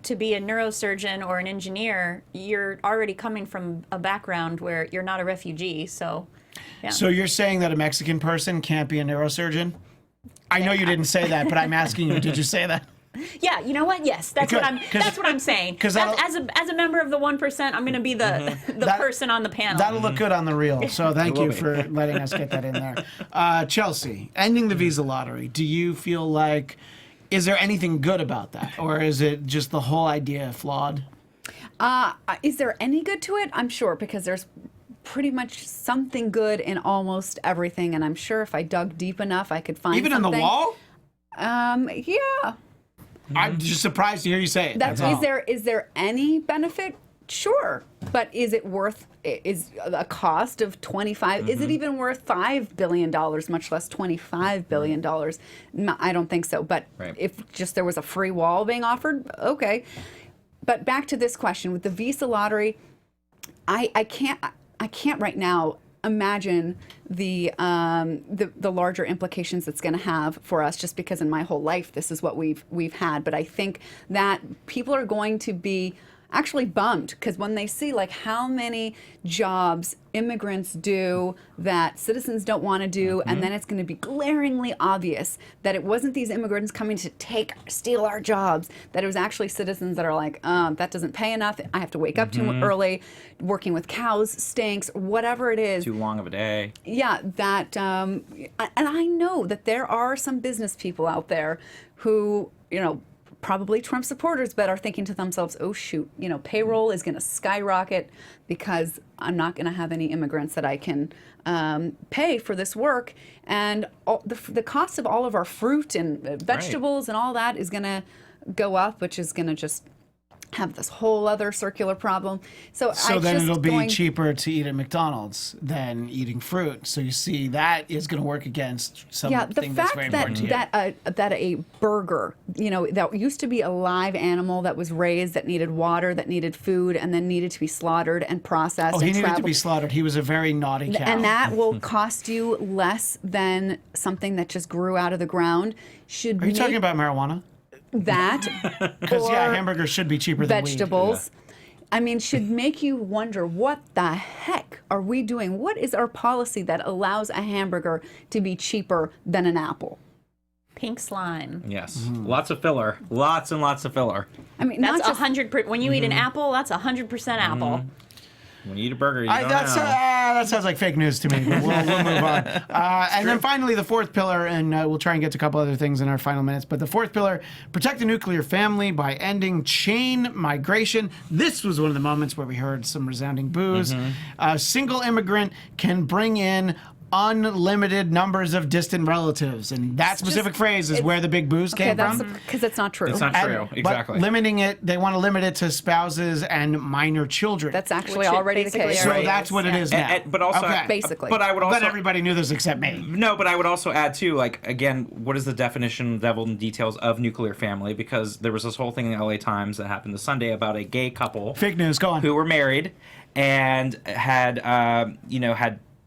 to be a neurosurgeon or an engineer, you're already coming from a background where you're not a refugee. So, yeah. So you're saying that a Mexican person can't be a neurosurgeon? I know you didn't say that, but I'm asking you. Did you say that? Yeah, you know what? Yes, that's what I'm saying. 'cause As a member of the 1%, I'm going to be the person on the panel. That'll look good on the reel. So thank will you be. for letting us get that in there. Chelsea, ending the visa lottery. Do you feel like, is there anything good about that? Or is it just the whole idea flawed? Is there any good to it? I'm sure, because there's pretty much something good in almost everything, and I'm sure if I dug deep enough, I could find Even something. in the wall? Yeah. I'm just surprised to hear you say it. That's all. Is there any benefit? Sure, but is it worth? Is a cost of 25? Is it even worth $5 billion? Much less $25 billion? No, I don't think so. But Right. if just there was a free wall being offered, okay. But back to this question with the visa lottery, I can't right now imagine the larger implications it's going to have for us, just because in my whole life this is what we've had. But I think that people are going to be actually bummed, because when they see like how many jobs immigrants do that citizens don't want to do, and then it's going to be glaringly obvious that it wasn't these immigrants coming to steal our jobs, that it was actually citizens that are like, that doesn't pay enough, I have to wake up too early, working with cows stinks, whatever it is. Too long of a day. Yeah, that, and I know that there are some business people out there who, probably Trump supporters, but are thinking to themselves, oh shoot, payroll is going to skyrocket because I'm not going to have any immigrants that I can pay for this work. And the cost of all of our fruit and vegetables and all that is going to go up, which is going to just have this whole other circular problem. So then it'll be cheaper to eat at McDonald's than eating fruit. So you see, that is going to work against something that's very important to you. That a burger, that used to be a live animal that was raised, that needed water, that needed food, and then needed to be slaughtered and processed. Oh, he needed to be slaughtered. He was a very naughty cow. And that will cost you less than something that just grew out of the ground. Are you talking about marijuana? That, because hamburgers should be cheaper than vegetables. I mean, should make you wonder, what the heck are we doing? What is our policy that allows a hamburger to be cheaper than an apple? Pink slime. Yes, lots of filler, lots and lots of filler. I mean, That's not just 100%. When you eat an apple, that's 100% apple. When you eat a burger, you don't know. That sounds like fake news to me. But we'll move on. And then finally, the fourth pillar, and we'll try and get to a couple other things in our final minutes. But the fourth pillar: protect the nuclear family by ending chain migration. This was one of the moments where we heard some resounding boos. A single immigrant can bring in unlimited numbers of distant relatives, and that specific phrase is where the big boos came from. Because it's not true. It's not true, exactly. But limiting it, they want to limit it to spouses and minor children. That's actually already the case. So that's what it is now. But also, basically. But I would also. But everybody knew this except me. No, but I would also add too, like, again, what is the definition, devil in details, of nuclear family? Because there was this whole thing in the LA Times that happened this Sunday about a gay couple. Fake news. Go on. Who were married and had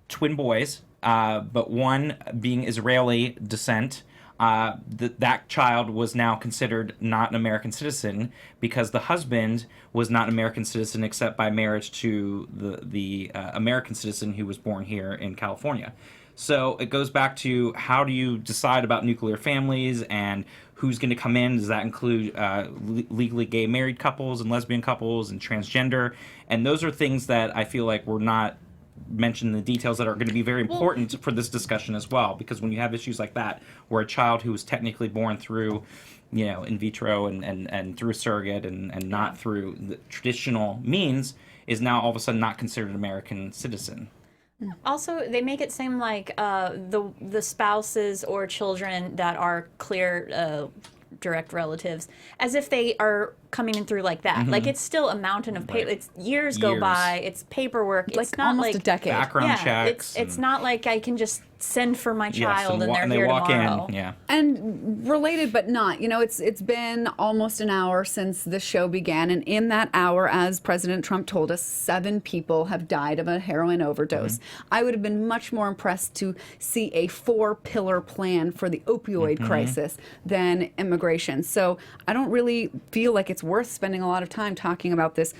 twin boys. But one being Israeli descent, that child was now considered not an American citizen because the husband was not an American citizen except by marriage to the American citizen who was born here in California. So it goes back to, how do you decide about nuclear families and who's going to come in? Does that include legally gay married couples and lesbian couples and transgender? And those are things that I feel like we're not mention the details that are going to be very important for this discussion as well, because when you have issues like that where a child who was technically born through in vitro and through a surrogate and not through the traditional means is now all of a sudden not considered an American citizen. Also, they make it seem like the spouses or children that are clear direct relatives, as if they are coming in through like that. Like, it's still a mountain of paper. It's years go by. It's paperwork. Like, it's not almost like a decade. Background checks. It's not like I can just send for my child and they're they here walk tomorrow. in. Yeah. And related but not, it's been almost an hour since the show began, and in that hour, as President Trump told us, 7 people have died of a heroin overdose. I would have been much more impressed to see a 4-pillar plan for the opioid crisis than immigration. So I don't really feel like it's worth spending a lot of time talking about this,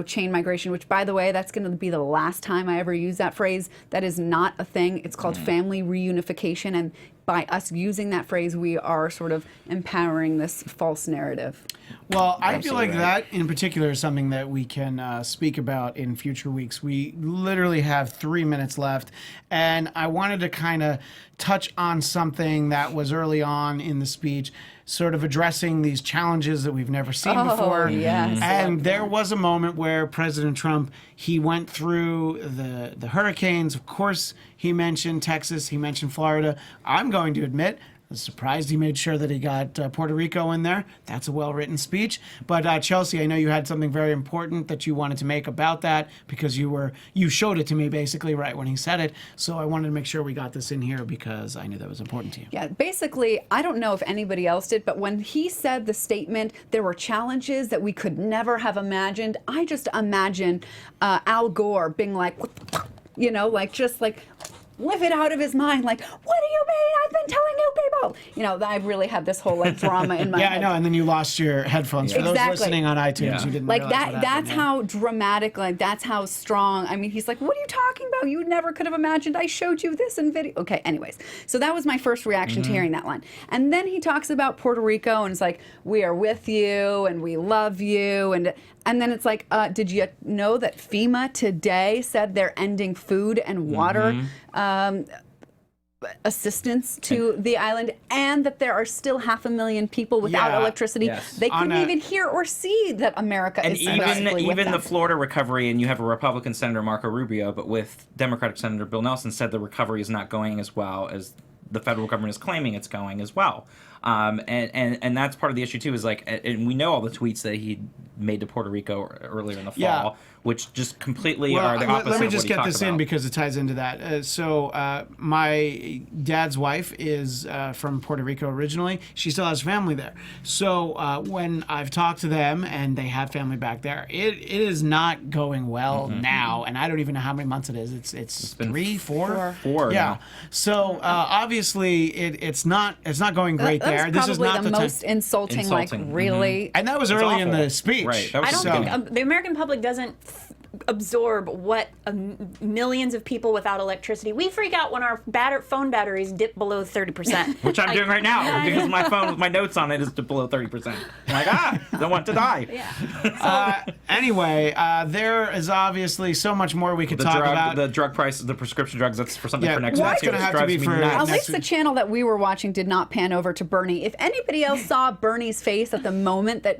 chain migration, which, by the way, that's going to be the last time I ever use that phrase. That is not a thing. It's called family reunification, and by us using that phrase, we are sort of empowering this false narrative. Well, I feel like that in particular is something that we can speak about in future weeks. We literally have 3 minutes left, and I wanted to kind of touch on something that was early on in the speech, sort of addressing these challenges that we've never seen before. Yes. And there was a moment where President Trump, he went through the hurricanes. Of course, he mentioned Texas, he mentioned Florida. I'm going to admit, I was surprised he made sure that he got Puerto Rico in there. That's a well-written speech. But Chelsea, I know you had something very important that you wanted to make about that, because you showed it to me basically right when he said it. So I wanted to make sure we got this in here because I knew that was important to you. Yeah, basically, I don't know if anybody else did, but when he said the statement, there were challenges that we could never have imagined, I just imagined Al Gore being like, just like, livid out of his mind, like, what do you mean? I've been telling you people. You know, I really had this whole like drama in my Yeah, head. I know. And then you lost your headphones. For those Exactly. listening on iTunes, Yeah. you didn't Like realize that. what That's happened, how dramatic. Like that's how strong. I mean, he's like, "What are you talking about? You never could have imagined. I showed you this in video." Okay. Anyways, so that was my first reaction to hearing that line. And then he talks about Puerto Rico and it's like, "We are with you and we love you." And then it's like, did you know that FEMA today said they're ending food and water assistance to the island, and that there are still 500,000 people without Yeah. electricity? Yes. They couldn't On a- even hear or see that America And is supposedly with even them. the Florida recovery, and you have a Republican Senator Marco Rubio, but with Democratic Senator Bill Nelson, said the recovery is not going as well as the federal government is claiming it's going as well. And that's part of the issue too. Is like, and we know all the tweets that he made to Puerto Rico earlier in the fall, Yeah. which just completely Well, are the opposite. let me of just what he get talked this in about. because it ties into that. My dad's wife is from Puerto Rico originally. She still has family there. So when I've talked to them and they have family back there, it is not going well now. And I don't even know how many months it is. It's been 3, 4? Four Yeah. now. So obviously it's not going great That there. was This is probably not the the most time. insulting, like Insulting. really. And that was It's early in awful. the speech. Right, that was I don't so- think the American public doesn't absorb what millions of people without electricity. We freak out when our phone batteries dip below 30%. Which I'm doing right now because my phone with my notes on it is below 30%. I'm like, don't want to die. Yeah. Anyway, there is obviously so much more we could talk about. The drug prices, the prescription drugs. That's for something Yeah, for next well, week. that's too. gonna It have to drives be me for- nuts. At next least the week. channel that we were watching did not pan over to Bernie. If anybody else saw Bernie's face at the moment that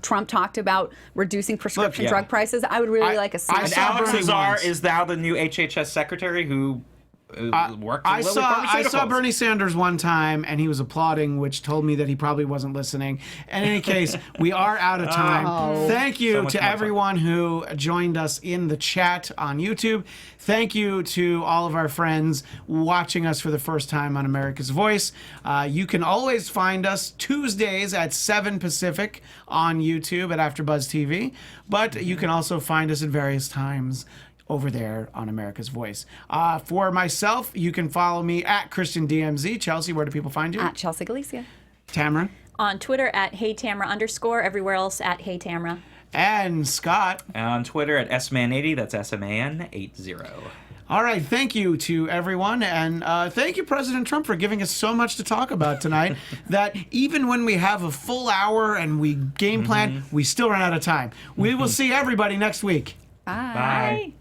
Trump talked about reducing prescription yeah. drug prices, I would really like a I scene. And saw Alex Bernie Azar once. is now the new HHS secretary who worked for I Lilly saw Pharmaceuticals. Bernie Sanders one time, and he was applauding, which told me that he probably wasn't listening. In any case, we are out of time. Thank So you much to more fun. everyone who joined us in the chat on YouTube. Thank you to all of our friends watching us for the first time on America's Voice. You can always find us Tuesdays at 7 Pacific on YouTube at AFTERBUZZ TV, but you can also find us at various times over there on America's Voice. For myself, you can follow me at Christian DMZ. Chelsea, where do people find you? At Chelsea Galicia. Tamra. On Twitter at HeyTamra_, everywhere else at HeyTamra. And Scott. On Twitter at SMAN80, that's SMAN80. All right, thank you to everyone, and thank you, President Trump, for giving us so much to talk about tonight that even when we have a full hour and we game plan, we still run out of time. We will see everybody next week. Bye. Bye.